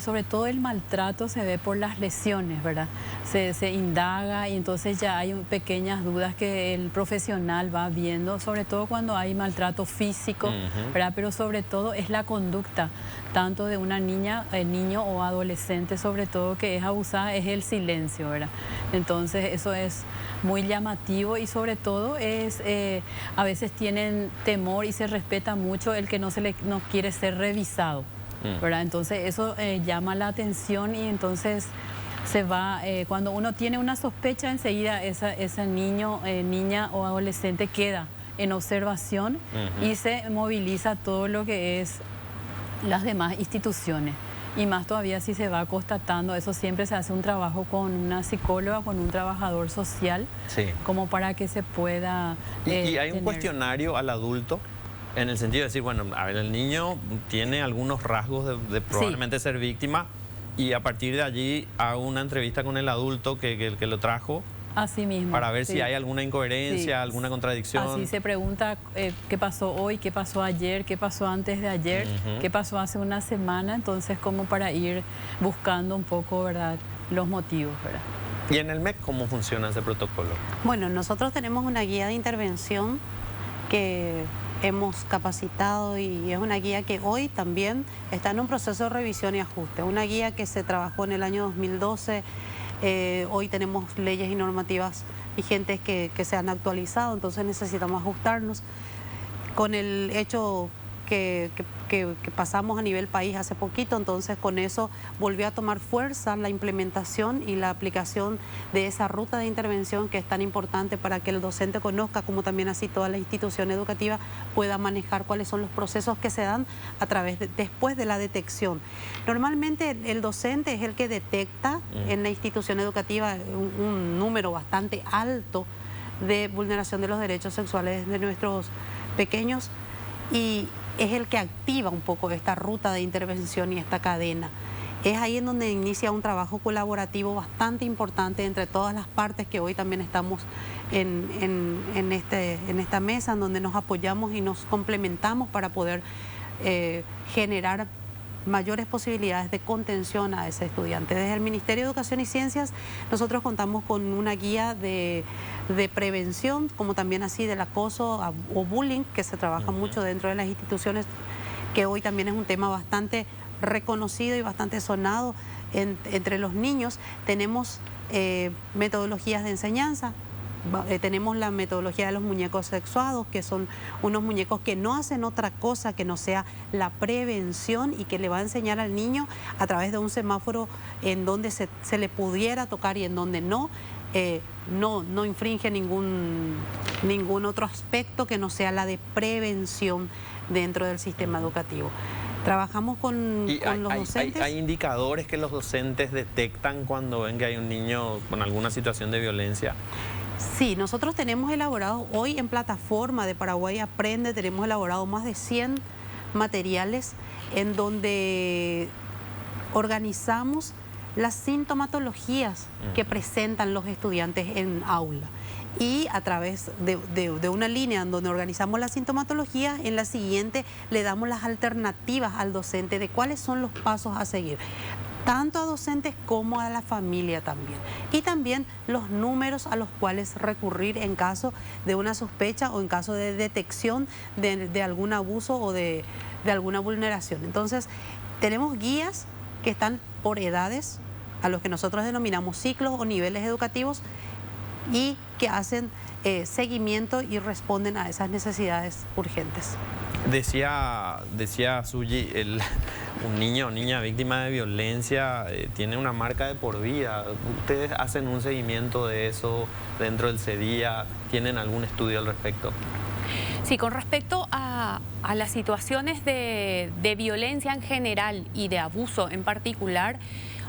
Speaker 4: sobre todo el maltrato, se ve por las lesiones, ¿verdad? Se indaga, y entonces ya hay pequeñas dudas que el profesional va viendo, sobre todo cuando hay maltrato físico, ¿verdad? Pero sobre todo es la conducta, tanto de una niña, niño o adolescente, sobre sobre todo que es abusada es el silencio, ¿verdad? Entonces eso es muy llamativo y sobre todo es, a veces tienen temor y se respeta mucho el que no quiere ser revisado, ¿verdad? Entonces eso llama la atención y entonces se va, cuando uno tiene una sospecha enseguida ese niño, niña o adolescente queda en observación y se moviliza todo lo que es las demás instituciones. Y más todavía si se va constatando, eso siempre se hace un trabajo con una psicóloga, con un trabajador social, como para que se pueda...
Speaker 1: ¿Y hay un cuestionario al adulto? En el sentido de decir, bueno, a ver, el niño tiene algunos rasgos de probablemente ser víctima y a partir de allí hago una entrevista con el adulto que lo trajo.
Speaker 4: Así mismo.
Speaker 1: Para ver si hay alguna incoherencia, alguna contradicción.
Speaker 4: Así se pregunta qué pasó hoy, qué pasó ayer, qué pasó antes de ayer, qué pasó hace una semana, entonces como para ir buscando un poco, ¿verdad?, los motivos, ¿verdad?
Speaker 1: ¿Y en el MEC cómo funciona ese protocolo?
Speaker 2: Bueno, nosotros tenemos una guía de intervención que hemos capacitado y es una guía que hoy también está en un proceso de revisión y ajuste. Una guía que se trabajó en el año 2012. Hoy tenemos leyes y normativas vigentes que se han actualizado, entonces necesitamos ajustarnos. Con el hecho que pasamos a nivel país hace poquito, entonces con eso volvió a tomar fuerza la implementación y la aplicación de esa ruta de intervención que es tan importante para que el docente conozca, como también así toda la institución educativa pueda manejar cuáles son los procesos que se dan a través después de la detección. Normalmente el docente es el que detecta en la institución educativa un número bastante alto de vulneración de los derechos sexuales de nuestros pequeños y es el que activa un poco esta ruta de intervención y esta cadena. Es ahí en donde inicia un trabajo colaborativo bastante importante entre todas las partes que hoy también estamos en esta mesa, en donde nos apoyamos y nos complementamos para poder generar mayores posibilidades de contención a ese estudiante. Desde el Ministerio de Educación y Ciencias nosotros contamos con una guía de prevención, como también así del acoso o bullying, que se trabaja mucho dentro de las instituciones, que hoy también es un tema bastante reconocido y bastante sonado entre los niños. Tenemos metodologías de enseñanza. Tenemos la metodología de los muñecos sexuados, que son unos muñecos que no hacen otra cosa que no sea la prevención y que le va a enseñar al niño a través de un semáforo en donde se le pudiera tocar y en donde no infringe ningún otro aspecto que no sea la de prevención dentro del sistema educativo. Trabajamos con los docentes.
Speaker 1: ¿Hay indicadores que los docentes detectan cuando ven que hay un niño con alguna situación de violencia?
Speaker 2: Sí, nosotros tenemos elaborado hoy en plataforma de Paraguay Aprende, tenemos elaborado más de 100 materiales en donde organizamos las sintomatologías que presentan los estudiantes en aula. Y a través de una línea en donde organizamos la sintomatología, en la siguiente le damos las alternativas al docente de cuáles son los pasos a seguir, tanto a docentes como a la familia también. Y también los números a los cuales recurrir en caso de una sospecha o en caso de detección de algún abuso o de alguna vulneración. Entonces, tenemos guías que están por edades, a los que nosotros denominamos ciclos o niveles educativos, y que hacen seguimiento y responden a esas necesidades urgentes.
Speaker 1: Decía Suyi, un niño o niña víctima de violencia tiene una marca de por vida. ¿Ustedes hacen un seguimiento de eso dentro del CEDIA? ¿Tienen algún estudio al respecto?
Speaker 3: Sí, con respecto a las situaciones de violencia en general y de abuso en particular,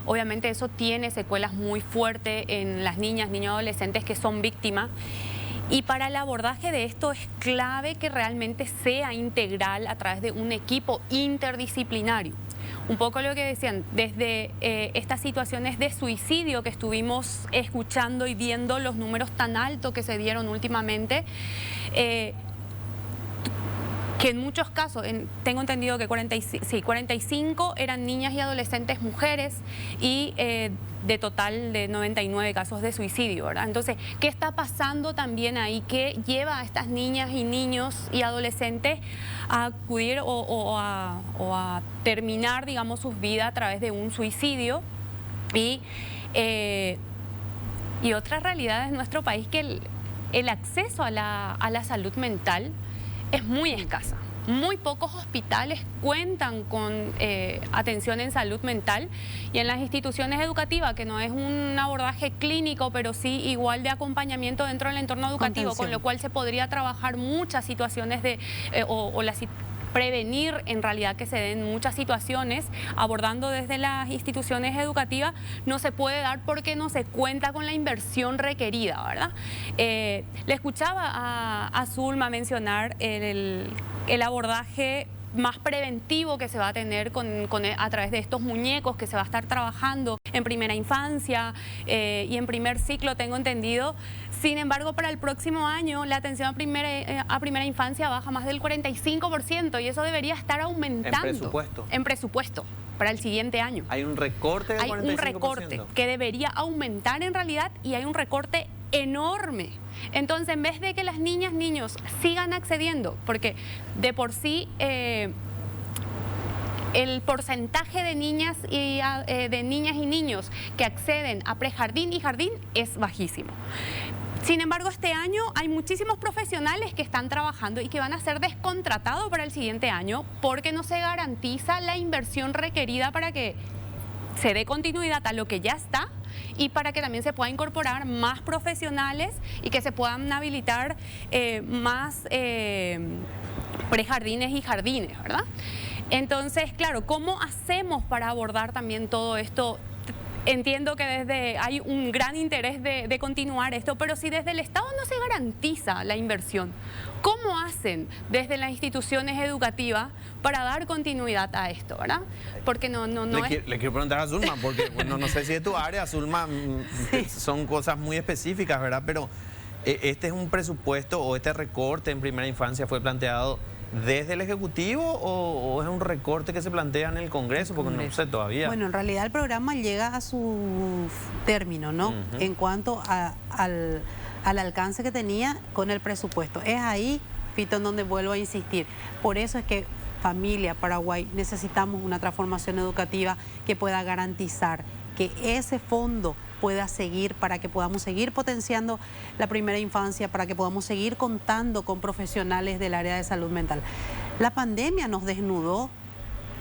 Speaker 3: obviamente eso tiene secuelas muy fuertes en las niñas, niños y adolescentes que son víctimas. Y para el abordaje de esto es clave que realmente sea integral a través de un equipo interdisciplinario. Un poco lo que decían, desde estas situaciones de suicidio que estuvimos escuchando y viendo los números tan altos que se dieron últimamente, que en muchos casos, tengo entendido que 45 eran niñas y adolescentes mujeres y de total de 99 casos de suicidio, ¿verdad? Entonces, ¿qué está pasando también ahí? ¿Qué lleva a estas niñas y niños y adolescentes a acudir o a terminar, digamos, sus vidas a través de un suicidio? Y otra realidad de nuestro país que el acceso a la salud mental es muy escasa. Muy pocos hospitales cuentan con atención en salud mental, y en las instituciones educativas, que no es un abordaje clínico, pero sí igual de acompañamiento dentro del entorno educativo, con lo cual se podría trabajar muchas situaciones prevenir en realidad que se den muchas situaciones, abordando desde las instituciones educativas, no se puede dar porque no se cuenta con la inversión requerida, ¿verdad? Le escuchaba a Zulma mencionar el abordaje más preventivo que se va a tener a través de estos muñecos que se va a estar trabajando en primera infancia y en primer ciclo, tengo entendido. Sin embargo, para el próximo año la atención a primera infancia baja más del 45%, y eso debería estar aumentando. En presupuesto para el siguiente año.
Speaker 1: ¿Hay un recorte del 45%?
Speaker 3: Hay un recorte que debería aumentar en realidad, y hay un recorte enorme. Entonces, en vez de que las niñas, niños sigan accediendo, porque de por sí el porcentaje de niñas y niños que acceden a prejardín y jardín es bajísimo. Sin embargo, este año hay muchísimos profesionales que están trabajando y que van a ser descontratados para el siguiente año porque no se garantiza la inversión requerida para que se dé continuidad a lo que ya está, y para que también se pueda incorporar más profesionales y que se puedan habilitar más prejardines y jardines, ¿verdad? Entonces, claro, ¿cómo hacemos para abordar también todo esto? Entiendo que hay un gran interés de continuar esto, pero si desde el Estado no se garantiza la inversión, ¿cómo hacen desde las instituciones educativas para dar continuidad a esto, verdad? Porque
Speaker 1: le quiero preguntar a Zulma, porque bueno, no sé si es tu área, Zulma, sí, son cosas muy específicas, ¿verdad? Pero ¿este es un presupuesto o este recorte en primera infancia fue planteado desde el Ejecutivo o es un recorte que se plantea en el Congreso? Porque no sé todavía.
Speaker 2: Bueno, en realidad el programa llega a su término, ¿no? En cuanto al alcance que tenía con el presupuesto. Es ahí, Fito, en donde vuelvo a insistir. Por eso es que Familia Paraguay necesitamos una transformación educativa que pueda garantizar que ese fondo pueda seguir, para que podamos seguir potenciando la primera infancia, para que podamos seguir contando con profesionales del área de salud mental. La pandemia nos desnudó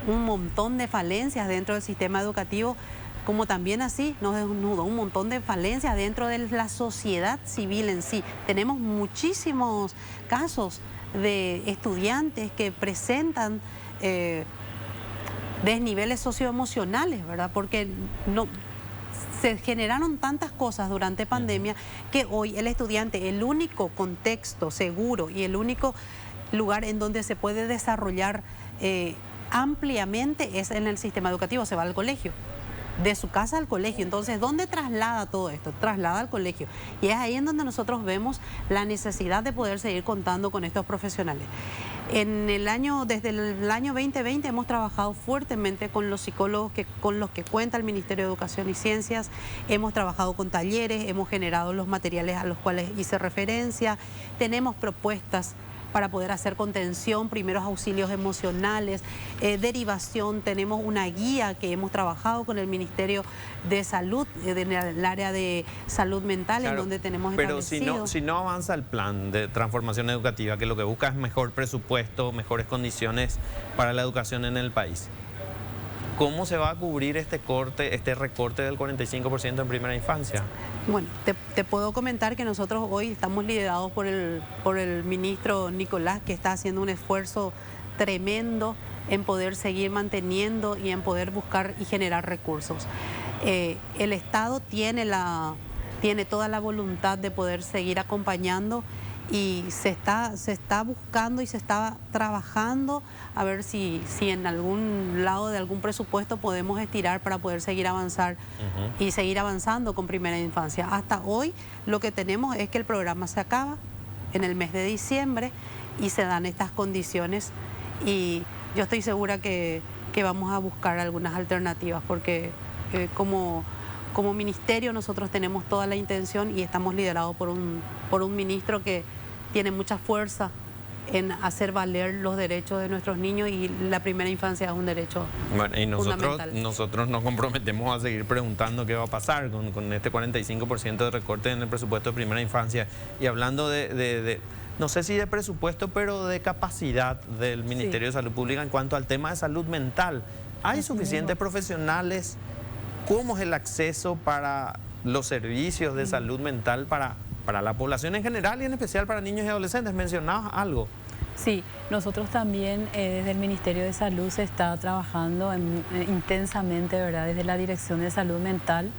Speaker 2: un montón de falencias dentro del sistema educativo, como también así nos desnudó un montón de falencias dentro de la sociedad civil en sí. Tenemos muchísimos casos de estudiantes que presentan desniveles socioemocionales, ¿verdad? Porque se generaron tantas cosas durante pandemia que hoy el estudiante, el único contexto seguro y el único lugar en donde se puede desarrollar ampliamente es en el sistema educativo. Se va al colegio, de su casa al colegio. Entonces, ¿dónde traslada todo esto? Traslada al colegio. Y es ahí en donde nosotros vemos la necesidad de poder seguir contando con estos profesionales. Desde el año 2020 hemos trabajado fuertemente con los psicólogos con los que cuenta el Ministerio de Educación y Ciencias. Hemos trabajado con talleres, hemos generado los materiales a los cuales hice referencia. Tenemos propuestas para poder hacer contención, primeros auxilios emocionales, derivación. Tenemos una guía que hemos trabajado con el Ministerio de Salud, en el área de salud mental, claro, en donde tenemos establecido.
Speaker 1: Pero si no avanza el plan de transformación educativa, que lo que busca es mejor presupuesto, mejores condiciones para la educación en el país, ¿cómo se va a cubrir este recorte del 45% en primera infancia?
Speaker 2: Bueno, te puedo comentar que nosotros hoy estamos liderados por el ministro Nicolás, que está haciendo un esfuerzo tremendo en poder seguir manteniendo y en poder buscar y generar recursos. El Estado tiene toda la voluntad de poder seguir acompañando, y se está buscando y se está trabajando a ver si en algún lado de algún presupuesto podemos estirar para poder seguir y seguir avanzando con primera infancia. Hasta hoy lo que tenemos es que el programa se acaba en el mes de diciembre y se dan estas condiciones, y yo estoy segura que vamos a buscar algunas alternativas, porque como ministerio nosotros tenemos toda la intención y estamos liderados por un ministro que tiene mucha fuerza en hacer valer los derechos de nuestros niños, y la primera infancia es un derecho fundamental.
Speaker 1: Nosotros nos comprometemos a seguir preguntando qué va a pasar con este 45% de recorte en el presupuesto de primera infancia. Y hablando no sé si de presupuesto, pero de capacidad del Ministerio de Salud Pública en cuanto al tema de salud mental. ¿Hay suficientes profesionales? ¿Cómo es el acceso para los servicios de salud mental para la población en general y en especial para niños y adolescentes? ¿Mencionabas algo?
Speaker 4: Sí, nosotros también desde el Ministerio de Salud se está trabajando intensamente, ¿verdad?, desde la Dirección de Salud Mental,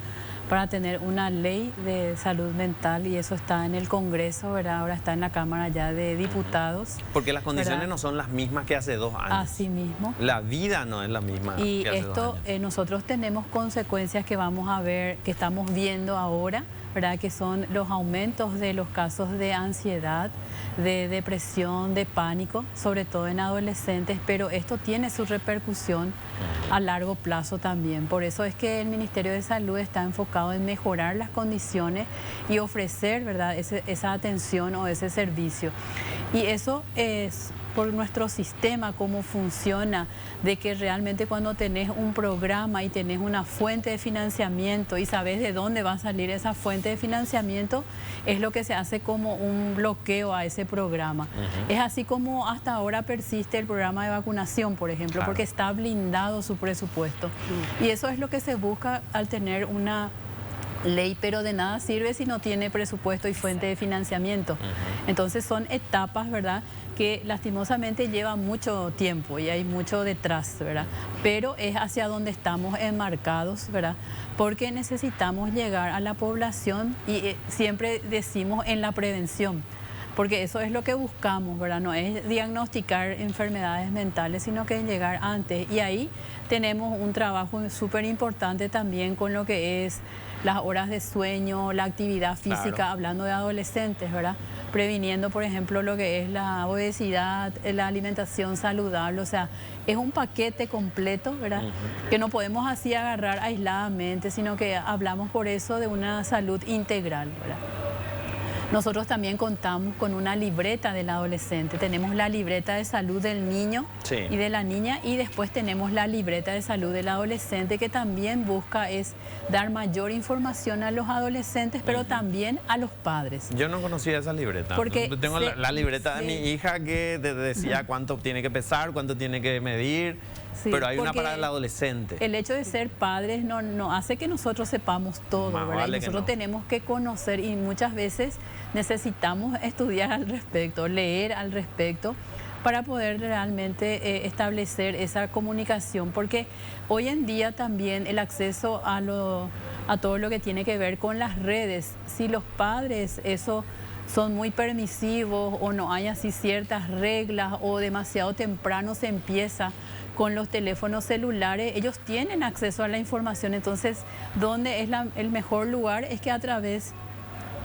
Speaker 4: para tener una ley de salud mental, y eso está en el Congreso, ¿verdad? Ahora está en la Cámara ya de Diputados.
Speaker 1: Porque las condiciones, ¿verdad?, no son las mismas que hace 2 años.
Speaker 4: Así mismo.
Speaker 1: La vida no es la misma
Speaker 4: y
Speaker 1: que hace 2 años.
Speaker 4: Nosotros tenemos consecuencias que vamos a ver, que estamos viendo ahora, ¿verdad?, que son los aumentos de los casos de ansiedad, de depresión, de pánico, sobre todo en adolescentes, pero esto tiene su repercusión a largo plazo también. Por eso es que el Ministerio de Salud está enfocado en mejorar las condiciones y ofrecer, ¿verdad?, esa atención o ese servicio. Y eso es por nuestro sistema, cómo funciona, de que realmente cuando tenés un programa y tenés una fuente de financiamiento y sabés de dónde va a salir esa fuente de financiamiento, es lo que se hace como un bloqueo a ese programa. Es así como hasta ahora persiste el programa de vacunación, por ejemplo, porque está blindado su presupuesto. Y eso es lo que se busca al tener una ley, pero de nada sirve si no tiene presupuesto y fuente de financiamiento. Entonces son etapas, ¿verdad?, que lastimosamente lleva mucho tiempo y hay mucho detrás, ¿verdad? Pero es hacia donde estamos enmarcados, ¿verdad? Porque necesitamos llegar a la población y siempre decimos en la prevención, porque eso es lo que buscamos, ¿verdad? No es diagnosticar enfermedades mentales, sino que es llegar antes. Y ahí tenemos un trabajo súper importante también con lo que es las horas de sueño, la actividad física, hablando de adolescentes, ¿verdad? Previniendo, por ejemplo, lo que es la obesidad, la alimentación saludable, o sea, es un paquete completo, ¿verdad? Que no podemos así agarrar aisladamente, sino que hablamos por eso de una salud integral, ¿verdad? Nosotros también contamos con una libreta del adolescente. Tenemos la libreta de salud del niño y de la niña, y después tenemos la libreta de salud del adolescente, que también busca es dar mayor información a los adolescentes, pero también a los padres.
Speaker 1: Yo no conocía esa libreta.
Speaker 4: Porque
Speaker 1: tengo la libreta de mi hija que decía cuánto tiene que pesar, cuánto tiene que medir. Sí, pero hay una para el adolescente.
Speaker 4: El hecho de ser padres no hace que nosotros sepamos todo, ¿verdad? Vale, y nosotros tenemos que conocer, y muchas veces necesitamos estudiar al respecto, leer al respecto, para poder realmente establecer esa comunicación, porque hoy en día también el acceso a todo lo que tiene que ver con las redes, si los padres son muy permisivos o no hay así ciertas reglas, o demasiado temprano se empieza con los teléfonos celulares, ellos tienen acceso a la información. Entonces, ¿dónde es el mejor lugar? Es que a través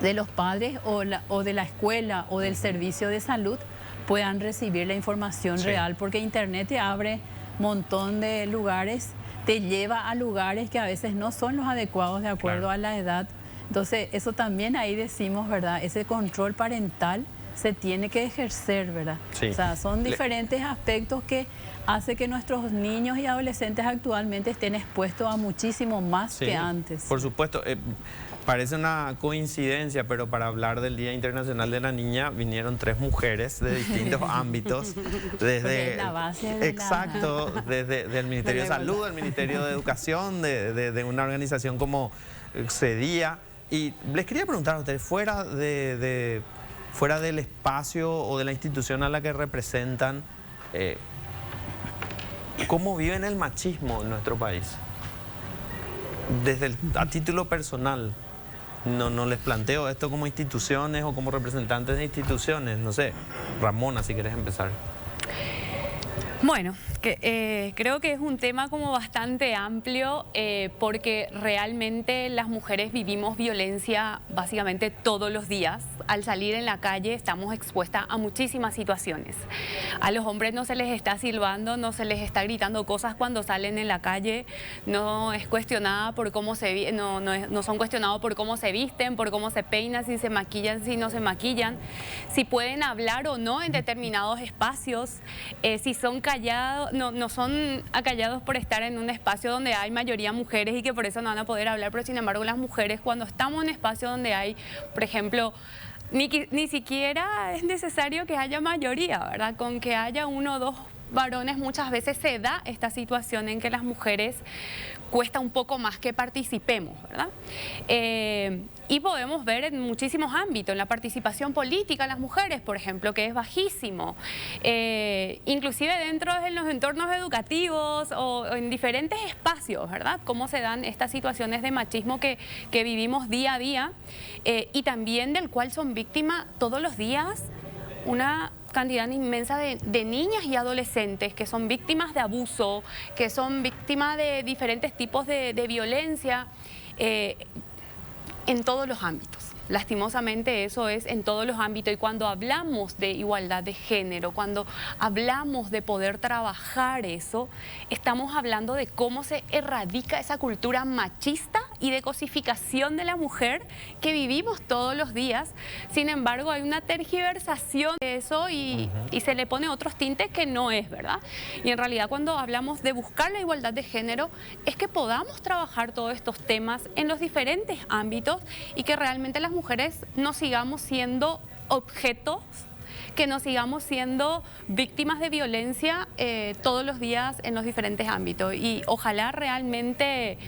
Speaker 4: de los padres o de la escuela o del servicio de salud puedan recibir la información real, porque Internet te abre un montón de lugares, te lleva a lugares que a veces no son los adecuados de acuerdo a la edad. Entonces, eso también ahí decimos, ¿verdad? Ese control parental se tiene que ejercer, ¿verdad? O sea, son diferentes aspectos que hace que nuestros niños y adolescentes actualmente estén expuestos a muchísimo más que antes.
Speaker 1: Por supuesto. Parece una coincidencia, pero para hablar del Día Internacional de la Niña vinieron 3 mujeres de distintos ámbitos, desde
Speaker 4: la base
Speaker 1: desde el Ministerio de Salud, el Ministerio de Educación, de una organización como CEDIA. Y les quería preguntar a ustedes, fuera del espacio o de la institución a la que representan, ¿cómo viven el machismo en nuestro país? A título personal, no les planteo esto como instituciones o como representantes de instituciones. No sé, Ramona, si querés empezar.
Speaker 3: Bueno, creo que es un tema como bastante amplio, porque realmente las mujeres vivimos violencia básicamente todos los días. al salir en la calle estamos expuestas a muchísimas situaciones. A los hombres no se les está silbando, no se les está gritando cosas cuando salen en la calle, no es cuestionada por cómo no son cuestionados por cómo se visten, por cómo se peinan, si se maquillan, si no se maquillan, si pueden hablar o no en determinados espacios, si son callados, no son acallados por estar en un espacio donde hay mayoría mujeres y que por eso no van a poder hablar, pero sin embargo las mujeres cuando estamos en un espacio donde hay, por ejemplo, ni siquiera es necesario que haya mayoría, ¿verdad? Con que haya uno o dos varones muchas veces se da esta situación en que las mujeres cuesta un poco más que participemos, ¿verdad? Y podemos ver en muchísimos ámbitos, en la participación política de las mujeres, por ejemplo, que es bajísimo, inclusive dentro de los entornos educativos o en diferentes espacios, ¿verdad? Cómo se dan estas situaciones de machismo que vivimos día a día y también del cual son víctimas todos los días una cantidad inmensa de niñas y adolescentes que son víctimas de abuso, que son víctimas de diferentes tipos de violencia en todos los ámbitos. Lastimosamente eso es en todos los ámbitos y cuando hablamos de igualdad de género, cuando hablamos de poder trabajar eso, estamos hablando de cómo se erradica esa cultura machista y de cosificación de la mujer que vivimos todos los días. Sin embargo, hay una tergiversación de eso y se le pone otros tintes que no es, ¿verdad? Y en realidad cuando hablamos de buscar la igualdad de género es que podamos trabajar todos estos temas en los diferentes ámbitos y que realmente las mujeres no sigamos siendo objetos, que no sigamos siendo víctimas de violencia todos los días en los diferentes ámbitos. Y ojalá realmente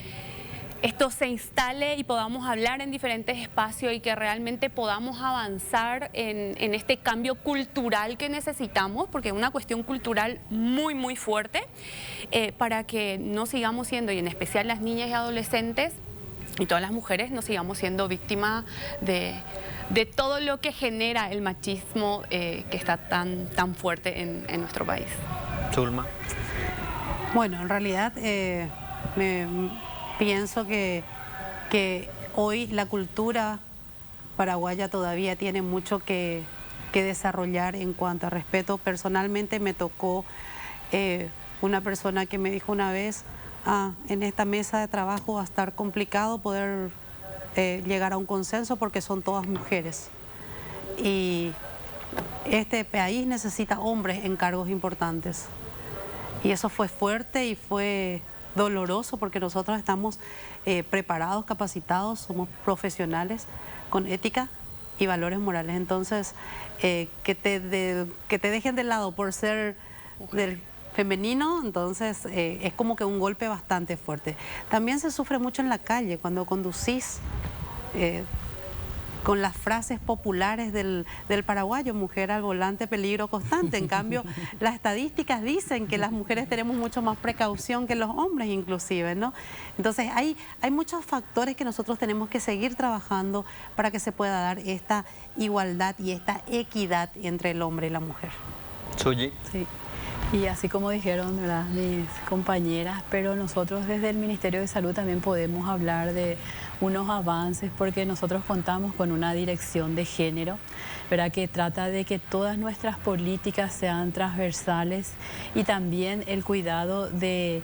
Speaker 3: esto se instale y podamos hablar en diferentes espacios y que realmente podamos avanzar en este cambio cultural que necesitamos, porque es una cuestión cultural muy, muy fuerte, para que no sigamos siendo, y en especial las niñas y adolescentes, y todas las mujeres no sigamos siendo víctimas de todo lo que genera el machismo que está tan fuerte en nuestro país.
Speaker 1: Zulma.
Speaker 2: Bueno, en realidad pienso que hoy la cultura paraguaya todavía tiene mucho que desarrollar en cuanto a respeto. Personalmente me tocó una persona que me dijo una vez: en esta mesa de trabajo va a estar complicado poder llegar a un consenso porque son todas mujeres. Y este país necesita hombres en cargos importantes. Y eso fue fuerte y fue doloroso porque nosotros estamos preparados, capacitados, somos profesionales con ética y valores morales. Entonces, que te dejen de lado por ser del femenino, entonces es como que un golpe bastante fuerte. También se sufre mucho en la calle cuando conducís con las frases populares del paraguayo: mujer al volante, peligro constante. En cambio, las estadísticas dicen que las mujeres tenemos mucho más precaución que los hombres inclusive, ¿no? Entonces hay muchos factores que nosotros tenemos que seguir trabajando para que se pueda dar esta igualdad y esta equidad entre el hombre y la mujer.
Speaker 1: Suyi.
Speaker 4: Sí. Y así como dijeron, ¿verdad?, mis compañeras, pero nosotros desde el Ministerio de Salud también podemos hablar de unos avances porque nosotros contamos con una dirección de género, ¿verdad?, que trata de que todas nuestras políticas sean transversales y también el cuidado de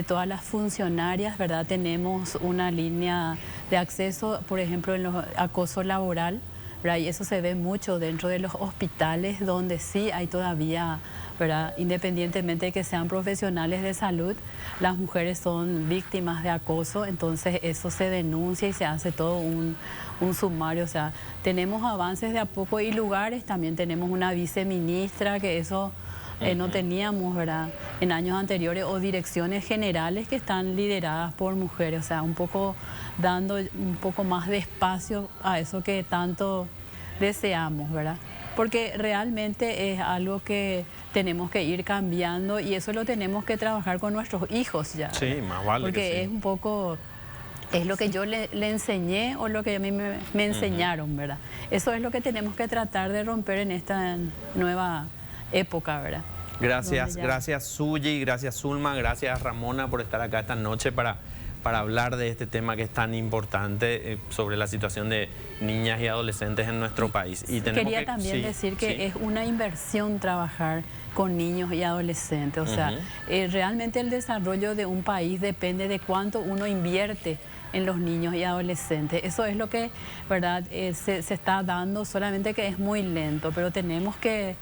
Speaker 4: todas las funcionarias, ¿verdad? Tenemos una línea de acceso, por ejemplo, en los acoso laboral, ¿verdad? Y eso se ve mucho dentro de los hospitales donde sí hay todavía, ¿verdad?, independientemente de que sean profesionales de salud, las mujeres son víctimas de acoso, entonces eso se denuncia y se hace todo un sumario. O sea, tenemos avances de a poco y lugares, también tenemos una viceministra que eso no teníamos, ¿verdad?, en años anteriores, o direcciones generales que están lideradas por mujeres, o sea, un poco dando un poco más de espacio a eso que tanto deseamos, ¿verdad? Porque realmente es algo que tenemos que ir cambiando y eso lo tenemos que trabajar con nuestros hijos ya.
Speaker 1: Sí, más vale.
Speaker 4: Porque
Speaker 1: que sí.
Speaker 4: es un poco, es lo que yo le enseñé o lo que a mí me enseñaron, ¿verdad? Eso es lo que tenemos que tratar de romper en esta nueva época, ¿verdad?
Speaker 1: Gracias Suyi, gracias Zulma, gracias Ramona por estar acá esta noche para para hablar de este tema que es tan importante sobre la situación de niñas y adolescentes en nuestro país. Y
Speaker 4: quería también decir que es una inversión trabajar con niños y adolescentes. O sea, realmente el desarrollo de un país depende de cuánto uno invierte en los niños y adolescentes. Eso es lo que, ¿verdad? Se está dando, solamente que es muy lento, pero tenemos que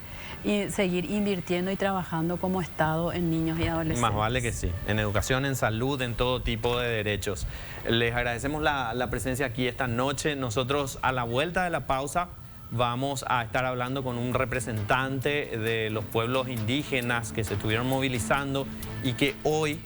Speaker 4: seguir invirtiendo y trabajando como Estado en niños y adolescentes.
Speaker 1: Más vale que sí, en educación, en salud, en todo tipo de derechos. Les agradecemos la presencia aquí esta noche. Nosotros, a la vuelta de la pausa, vamos a estar hablando con un representante de los pueblos indígenas que se estuvieron movilizando y que hoy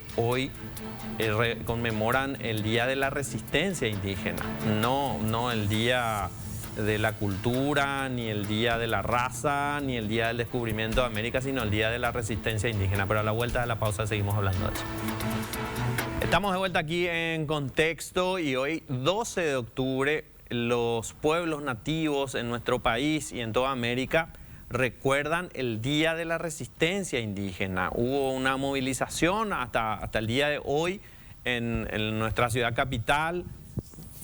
Speaker 1: conmemoran el Día de la Resistencia Indígena, no el Día de la Cultura, ni el Día de la Raza, ni el Día del Descubrimiento de América, sino el Día de la Resistencia Indígena. Pero a la vuelta de la pausa seguimos hablando de eso. Estamos de vuelta aquí en Contexto y hoy, 12 de octubre, los pueblos nativos en nuestro país y en toda América recuerdan el Día de la Resistencia Indígena. Hubo una movilización hasta el día de hoy en nuestra ciudad capital.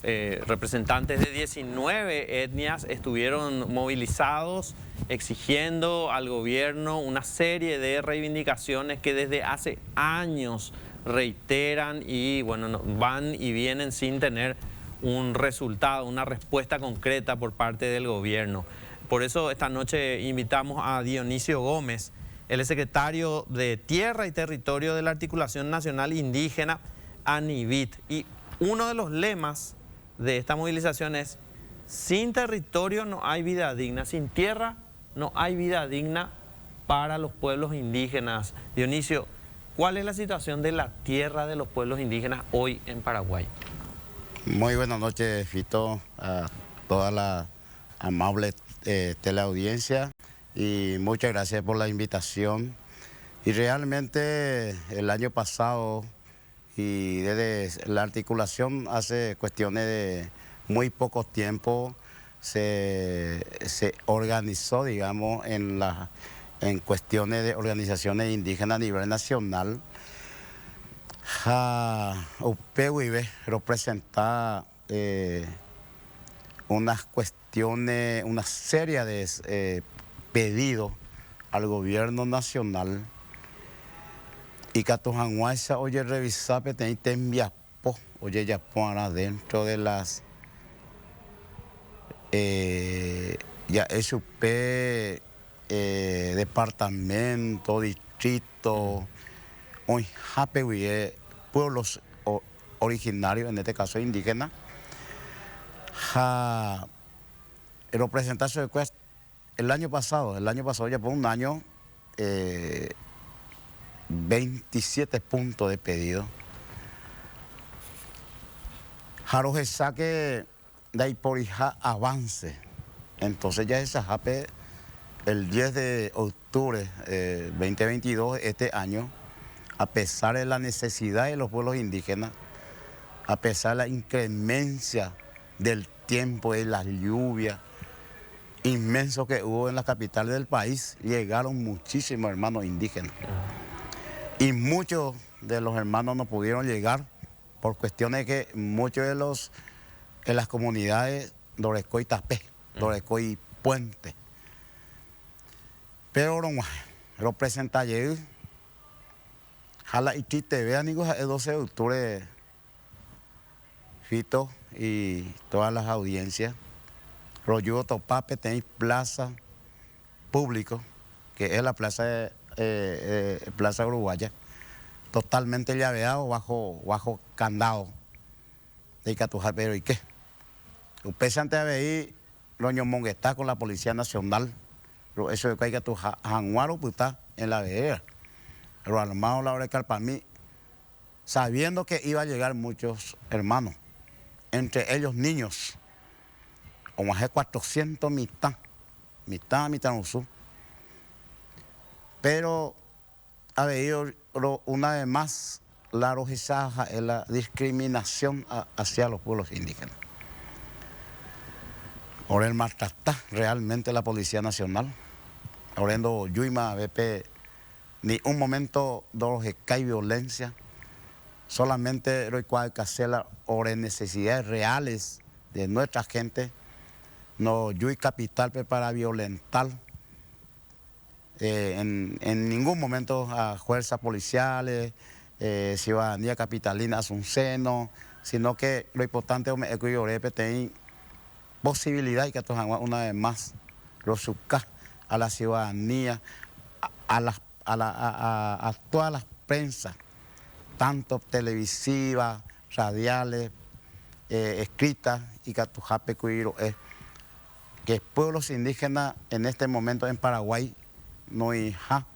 Speaker 1: Representantes de 19 etnias estuvieron movilizados exigiendo al gobierno una serie de reivindicaciones que desde hace años reiteran y bueno, van y vienen sin tener un resultado, una respuesta concreta por parte del gobierno. Por eso esta noche invitamos a Dionisio Gómez, él es secretario de Tierra y Territorio de la Articulación Nacional Indígena, ANIVIT. Y uno de los lemas de esta movilización es: sin territorio no hay vida digna, sin tierra no hay vida digna para los pueblos indígenas. Dionisio, ¿cuál es la situación de la tierra de los pueblos indígenas hoy en Paraguay?
Speaker 5: Muy buenas noches, Fito, a toda la amable teleaudiencia, y muchas gracias por la invitación. Y realmente el año pasado y desde la articulación hace cuestiones de muy poco tiempo se organizó, digamos, en cuestiones de organizaciones indígenas a nivel nacional. UPWIB representa unas cuestiones, una serie de pedidos al gobierno nacional. Y Catojanguaisa, oye, revisar, tenéis tembiapo, oye, ya pon dentro de las ya SUP, departamento, distrito, hoy Japehuie, pueblos originarios, en este caso indígenas, representación de el año pasado ya por un año, 27 puntos de pedido. Jaroje saque de ahí por avance. Entonces ya esa JAPE, el 10 de octubre 2022, este año, a pesar de la necesidad de los pueblos indígenas, a pesar de la inclemencia del tiempo, de las lluvias inmenso que hubo en la capital del país, llegaron muchísimos hermanos indígenas. Y muchos de los hermanos no pudieron llegar por cuestiones de que muchos de las comunidades Doreco y Tapé, Doreco y Puente. Pero lo presenta ayer, jala y chiste, vean, el 12 de octubre, Fito y todas las audiencias, Rollo Topape, tenéis plaza público, que es la plaza Plaza Uruguaya, totalmente llaveado bajo candado de Catujá. Pero ¿y qué? Usted antes de ver Loño Monguetá con la Policía Nacional, eso de que hay Catujá, Janguaro puta en la vereda, lo armado la hora de Calpamí, sabiendo que iba a llegar muchos hermanos, entre ellos niños, como hace 400 mitad no sur. Pero ha habido una vez más la rojizaja es la discriminación hacia los pueblos indígenas. Ahora el maltrata realmente la Policía Nacional. Ahora Yuima BP ni un momento de que hay violencia. solamente hay que hacer las necesidades reales de nuestra gente, no hay capital para violentar en ningún momento a fuerzas policiales, ciudadanía capitalina a su seno, sino que lo importante es que yo tener posibilidad y que una vez más lo suca a la ciudadanía, a todas las prensas, tanto televisivas, radiales, escritas, y que que pueblos indígenas en este momento en Paraguay no están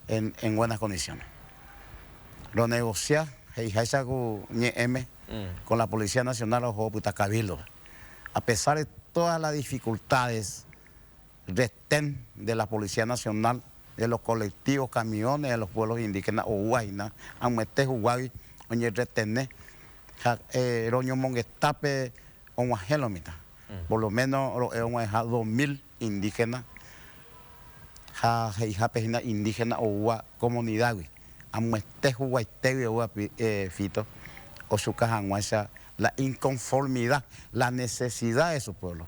Speaker 5: en buenas condiciones. Lo negocia con la Policía Nacional o Putacabildo. A pesar de todas las dificultades de la Policía Nacional, de los colectivos, camiones de los pueblos indígenas o guayna, aunque Huawei, oye retener, roño monguestape, por lo menos 2.000 indígenas, indígenas o comunidad, aunque Huawei, fito, o su caja, la inconformidad, la necesidad de su pueblo.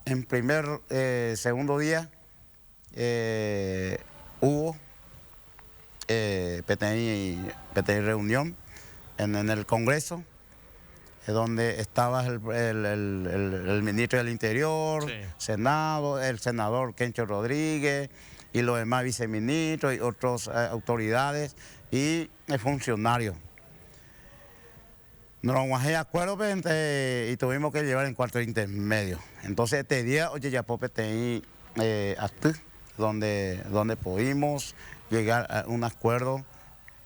Speaker 5: En segundo día hubo reunión en el Congreso, donde estaba el ministro del Interior, sí. Senado, el senador Kencho Rodríguez y los demás viceministros y otras autoridades y funcionarios. Nos vamos a acuerdo y tuvimos que llevar en cuarto intermedio. Entonces este día, oye, ya donde pudimos llegar a un acuerdo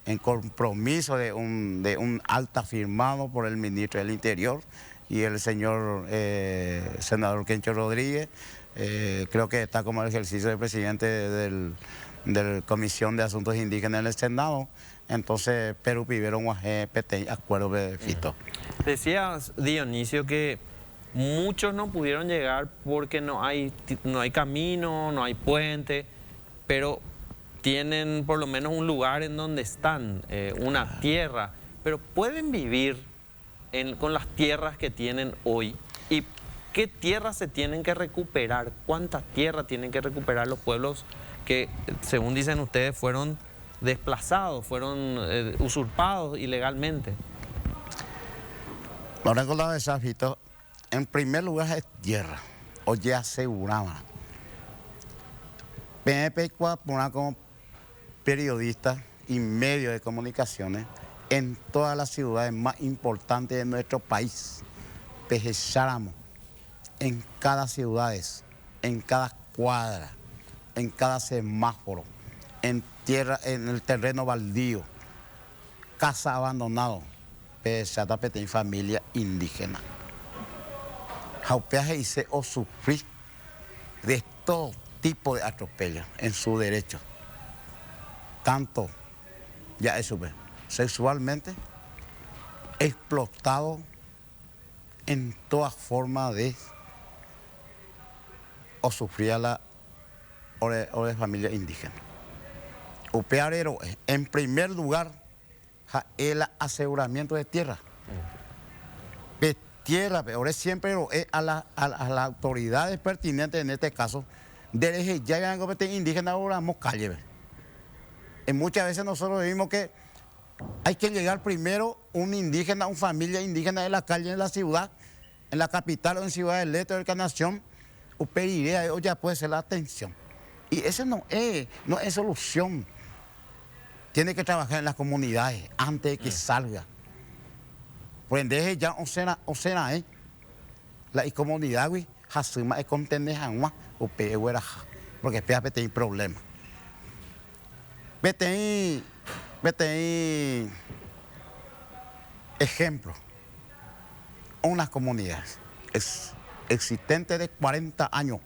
Speaker 5: en compromiso de un acta firmado por el ministro del Interior y el señor senador Kencho Rodríguez. Creo que está como el ejercicio de presidente de la Comisión de Asuntos Indígenas en el Senado. Entonces, Perú pidieron un acuerdo de fito.
Speaker 1: Decías, Dionisio, que muchos no pudieron llegar porque no hay camino, no hay puente, pero tienen por lo menos un lugar en donde están, una tierra, pero pueden vivir con las tierras que tienen hoy. ¿Y qué tierras se tienen que recuperar? ¿Cuántas tierras tienen que recuperar los pueblos que, según dicen ustedes, fueron desplazados, fueron usurpados ilegalmente?
Speaker 5: Ahora con la de Safito, en primer lugar es tierra, o ya aseguraba. PNP como periodista y medio de comunicaciones en todas las ciudades más importantes de nuestro país. Pejecháramos en cada ciudad, en cada cuadra, en cada semáforo, en tierra, en el terreno baldío, casa abandonado, en familia indígena. Jaupeaje dice o sufrir de todo tipo de atropellos en su derecho. Tanto, ya eso, sexualmente, explotado en toda forma de o sufría la o de familia indígena. Upearero, en primer lugar, el aseguramiento de tierra. De tierra, ahora siempre a las autoridades pertinentes, en este caso, de ya indígena ahora vamos calle. Muchas veces nosotros vimos que hay que llegar primero un indígena, una familia indígena de la calle en la ciudad, en la capital o en Ciudad del Este o en Encarnación, o pediría, o ya puede ser la atención. Y esa no es solución. Tiene que trabajar en las comunidades antes de que salga. Por ende, ya o será, la comunidad, hasuma es contender jamás o peor, porque espérate hay problemas. Vete ahí, ejemplo, unas comunidades existentes de 40 años,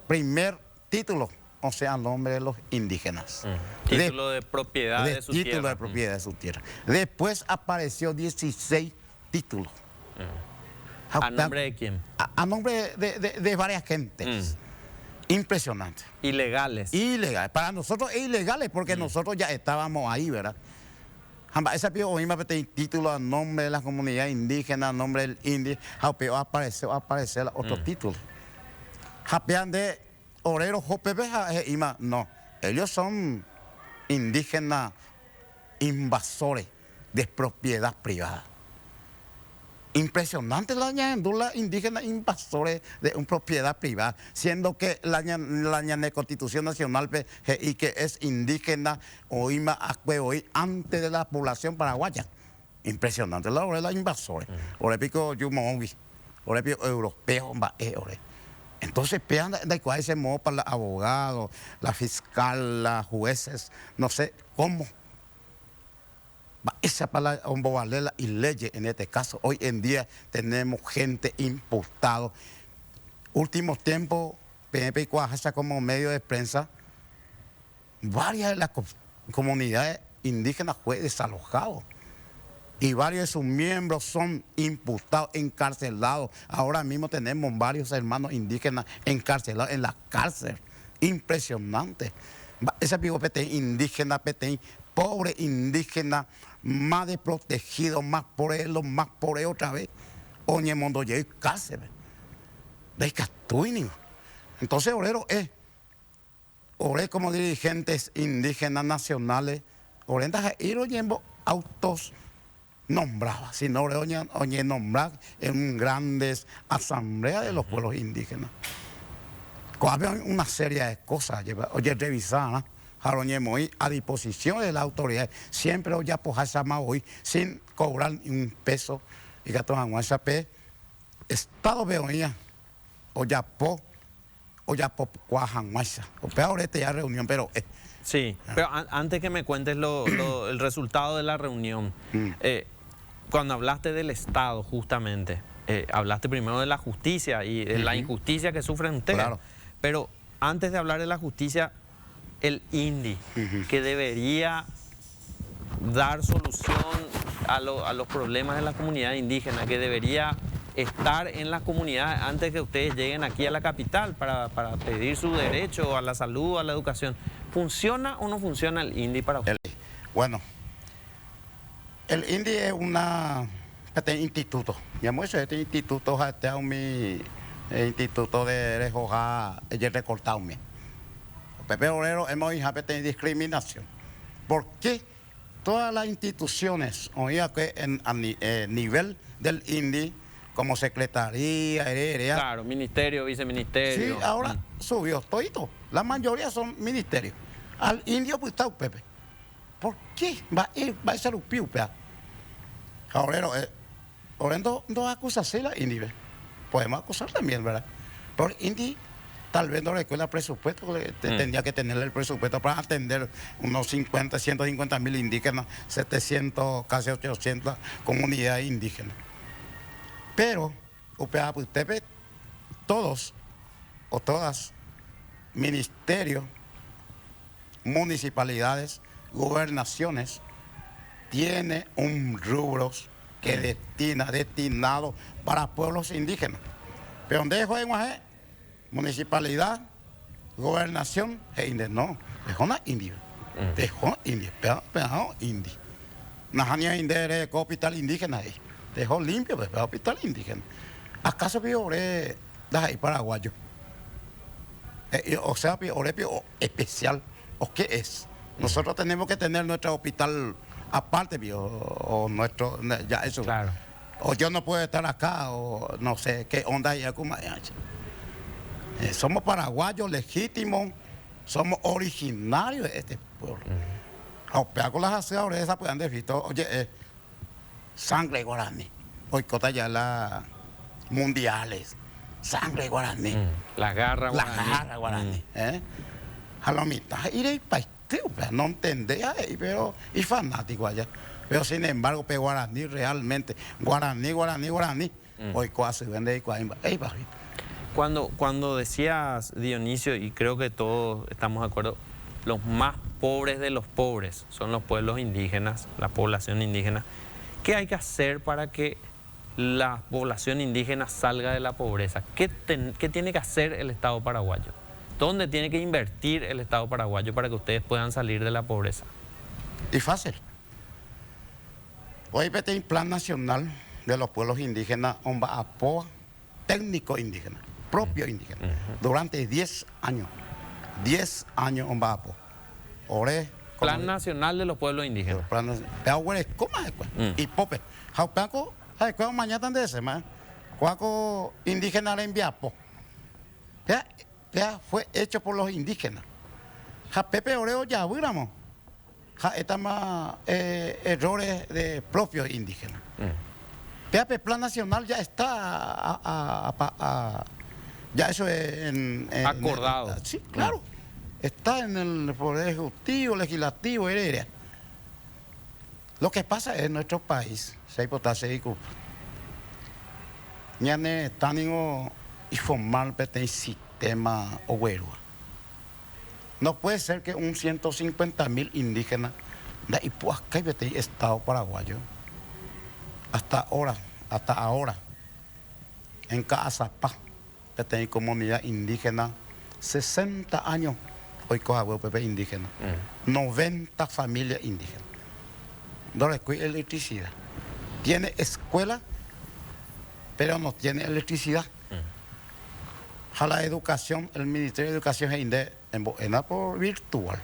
Speaker 5: primer título, o sea, nombre de los indígenas.
Speaker 1: Título de propiedad de su tierra.
Speaker 5: Título de propiedad de su tierra. Después apareció 16 títulos.
Speaker 1: ¿A nombre de quién?
Speaker 5: A nombre de varias gentes. Impresionante.
Speaker 1: Ilegales.
Speaker 5: Ilegales. Para nosotros es ilegales porque nosotros ya estábamos ahí, ¿verdad? Esa pido hoy me tiene título a nombre de la comunidad indígena, a nombre del indio, aparecer otro título. Japean de oreros jopebe, no, ellos son indígenas invasores de propiedad privada. Impresionante la indígena invasores de una propiedad privada, siendo que la Constitución Nacional y que es indígena hoy antes de la población paraguaya. Impresionante la invasores. Ahora pico yumongi, ahora pico europeo, entonces pean de cuál se modo para los abogados, la fiscal, los jueces, no sé cómo. Esa palabra valer y leyes en este caso. Hoy en día tenemos gente imputada. Últimos tiempos, PNP y Cuajacha como medio de prensa, varias de las comunidades indígenas fue desalojados. Y varios de sus miembros son imputados, encarcelados. Ahora mismo tenemos varios hermanos indígenas encarcelados en la cárcel. Impresionante. Ese pico indígena, pobre indígena, más desprotegido, más por él otra vez. Oye, mundo ya hay cárcel. De Catuini. Entonces, oré como dirigentes indígenas nacionales, orendas ir oyendo autos nombrados, sino oye nombrar en grandes asambleas de los pueblos indígenas. Había una serie de cosas, oye, revisadas, a disposición de la autoridad, siempre hoy apoyamos hoy sin cobrar un peso. Y que toman WhatsApp, Estado veoía, o cuajan WhatsApp. O peor ya reunión, pero.
Speaker 1: Sí, pero antes que me cuentes el resultado de la reunión, cuando hablaste del Estado, justamente, hablaste primero de la justicia y de la injusticia que sufren ustedes.
Speaker 5: Claro.
Speaker 1: Pero antes de hablar de la justicia, el INDI, que debería dar solución a los problemas de la comunidad indígena, que debería estar en las comunidades antes que ustedes lleguen aquí a la capital para pedir su derecho a la salud, a la educación. ¿Funciona o no funciona el INDI para ustedes?
Speaker 5: Bueno, el INDI es este instituto. Este instituto es mi instituto de rejoja, recortado. Pepe Obrero hemos tenido discriminación. ¿Por qué todas las instituciones, oía que a nivel del INDI, como secretaría, heredia?
Speaker 1: Claro, ministerio, viceministerio.
Speaker 5: Sí, ahora subió todo. La mayoría son ministerios. Al indio pues está Pepe. ¿Por qué va a ser un piu? Obrero, dos acusaciones la INDI. Podemos acusar también, ¿verdad? Por INDI tal vez no recuerda presupuesto, tendría que tener el presupuesto para atender unos 150 mil indígenas, 700, casi 800 comunidades indígenas. Pero, usted todos o todas, ministerios, municipalidades, gobernaciones, tiene un rubro que destinado para pueblos indígenas. Pero donde es municipalidad, gobernación, no, dejó una india. Dejó india, pero india. Najania indere capital indígena ahí. Dejó limpio, pero capital indígena. ¿Acaso oré de paraguayo? O sea, oré especial. ¿O qué es? Nosotros tenemos que tener nuestro hospital aparte, o nuestro, ya eso.
Speaker 1: Claro.
Speaker 5: O yo no puedo estar acá, o no sé qué onda hay. Somos paraguayos legítimos, somos originarios de este pueblo. Con las aseguradoras esas pues han visto, oye, sangre guaraní. Hoy cota ya las mundiales, sangre guaraní.
Speaker 1: La garra guaraní.
Speaker 5: La garra guaraní. A la mitad iré para no entendía, pero y fanático allá. Pero sin embargo, guaraní realmente, guaraní. Hoy casi vende y
Speaker 1: Cuando decías, Dionisio, y creo que todos estamos de acuerdo, los más pobres de los pobres son los pueblos indígenas, la población indígena. ¿Qué hay que hacer para que la población indígena salga de la pobreza? ¿Qué tiene que hacer el Estado paraguayo? ¿Dónde tiene que invertir el Estado paraguayo para que ustedes puedan salir de la pobreza?
Speaker 5: Y fácil. Hoy hay un plan nacional de los pueblos indígenas, un apoyo técnico indígena, propio indígena, durante 10 años. 10 años un apoyo.
Speaker 1: Plan Nacional de los Pueblos Indígenas.
Speaker 5: Y Pope. Mañana de semana. Cuaco indígena en Viapo. Ya fue hecho por los indígenas. Pepe Oreo ya hubiéramos. Estas más errores de propios indígenas. El plan nacional ya está ya eso es
Speaker 1: acordado.
Speaker 5: Sí, claro. Está en el Poder Ejecutivo, Legislativo, heredera. Lo que pasa es en nuestro país, se hay potasio y cupo. Ya no están y formar el sistema oguero. No puede ser que un 150.000 indígenas de Ipuasca y Estado paraguayo hasta ahora en Caazapá hay comunidad indígena 60 años hoy coja Pepe indígena 90 familias indígenas no les cuida electricidad tiene escuela pero no tiene electricidad a la educación el Ministerio de Educación es en por virtual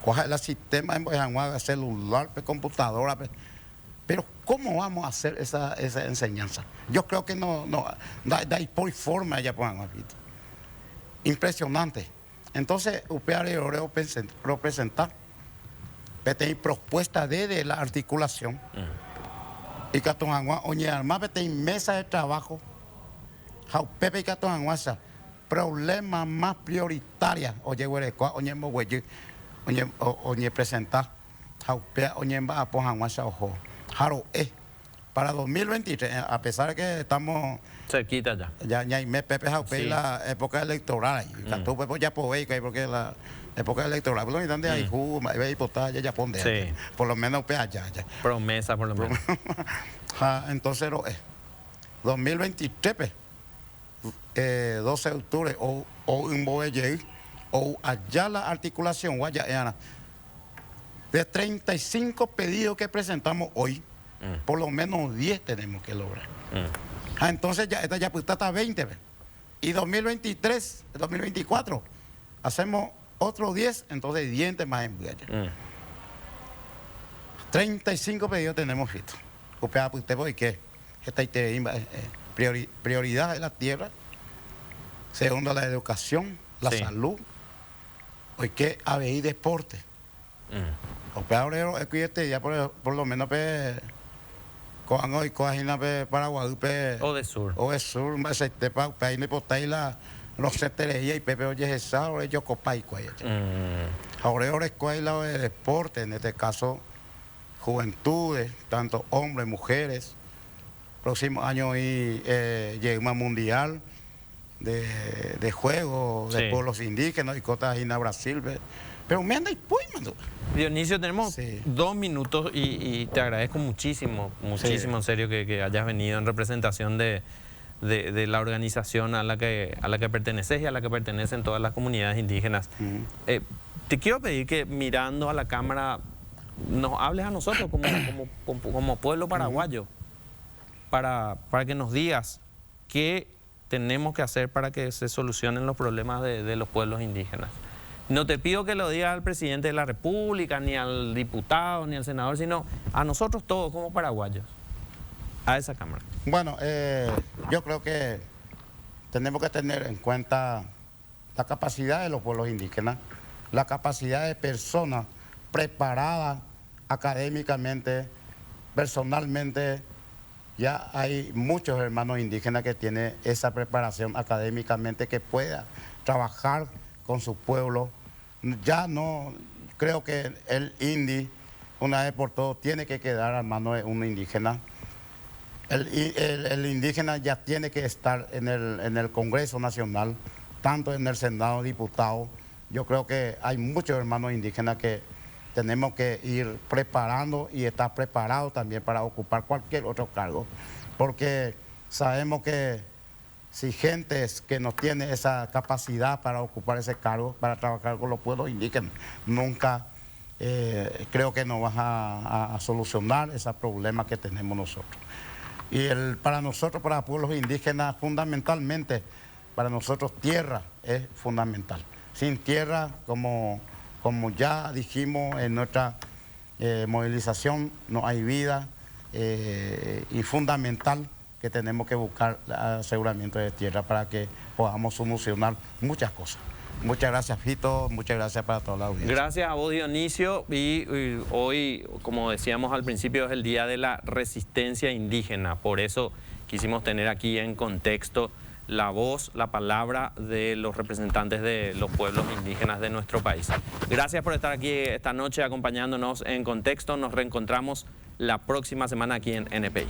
Speaker 5: coja el sistema en celular computadora pero ¿cómo vamos a hacer esa enseñanza? Yo creo que no da por forma ya pongan impresionante. Entonces, UPR representar hay propuesta de la articulación y Catonangua oye armar mesa de trabajo Pepe y Catonangua problema más prioritaria oye oye presentar oye va a poner ojo para 2023, a pesar de que estamos
Speaker 1: cerquita
Speaker 5: ya me Pepe sí. La época electoral, ya porque la época electoral, donde hay ya pone, por lo menos ya.
Speaker 1: Promesa, por lo menos.
Speaker 5: Entonces, 2023, 12 de octubre, o en Boelle, o allá la articulación, guaya, de 35 pedidos que presentamos hoy, por lo menos 10 tenemos que lograr. Entonces esta ya está 20. Y 2023, 2024, hacemos otros 10, entonces 10 más en Boyaya. 35 pedidos tenemos listos. ¿Y qué? Esta prioridad es la tierra, segundo la educación, la salud, hoy que ABI deporte. Ya por lo menos cojan hoy Paraguay
Speaker 1: o de sur
Speaker 5: se tepa ahí no potáis la los setereía y Pepe oye esa ahora yo copay ahora es la de deporte en este caso juventudes tanto hombres mujeres próximo año y llega mundial de juegos de pueblos indígenas y cosas en Brasil pero me anda y pues mando.
Speaker 1: Dionisio, tenemos 2 minutos y te agradezco muchísimo, en serio que hayas venido en representación de la organización a la que perteneces y a la que pertenecen todas las comunidades indígenas. Te quiero pedir que mirando a la cámara nos hables a nosotros como pueblo paraguayo para que nos digas qué tenemos que hacer para que se solucionen los problemas de los pueblos indígenas. No te pido que lo digas al presidente de la República, ni al diputado, ni al senador, sino a nosotros todos como paraguayos, a esa Cámara.
Speaker 5: Bueno, yo creo que tenemos que tener en cuenta la capacidad de los pueblos indígenas, la capacidad de personas preparadas académicamente, personalmente. Ya hay muchos hermanos indígenas que tienen esa preparación académicamente, que puedan trabajar con su pueblo. Ya no, creo que el indi, una vez por todo, tiene que quedar a mano de un indígena. El indígena ya tiene que estar en el Congreso Nacional, tanto en el Senado, diputado. Yo creo que hay muchos hermanos indígenas que tenemos que ir preparando y estar preparados también para ocupar cualquier otro cargo, porque sabemos que si gente que no tiene esa capacidad para ocupar ese cargo, para trabajar con los pueblos indígenas, nunca creo que no vas a solucionar ese problema que tenemos nosotros. Y para nosotros, para pueblos indígenas, fundamentalmente, para nosotros tierra es fundamental. Sin tierra, como ya dijimos en nuestra movilización, no hay vida, y fundamental que tenemos que buscar el aseguramiento de tierra para que podamos solucionar muchas cosas. Muchas gracias, Fito, muchas gracias para toda la audiencia.
Speaker 1: Gracias a vos, Dionisio, y hoy, como decíamos al principio, es el Día de la Resistencia Indígena, por eso quisimos tener aquí en contexto la voz, la palabra de los representantes de los pueblos indígenas de nuestro país. Gracias por estar aquí esta noche acompañándonos en Contexto. Nos reencontramos la próxima semana aquí en NPI.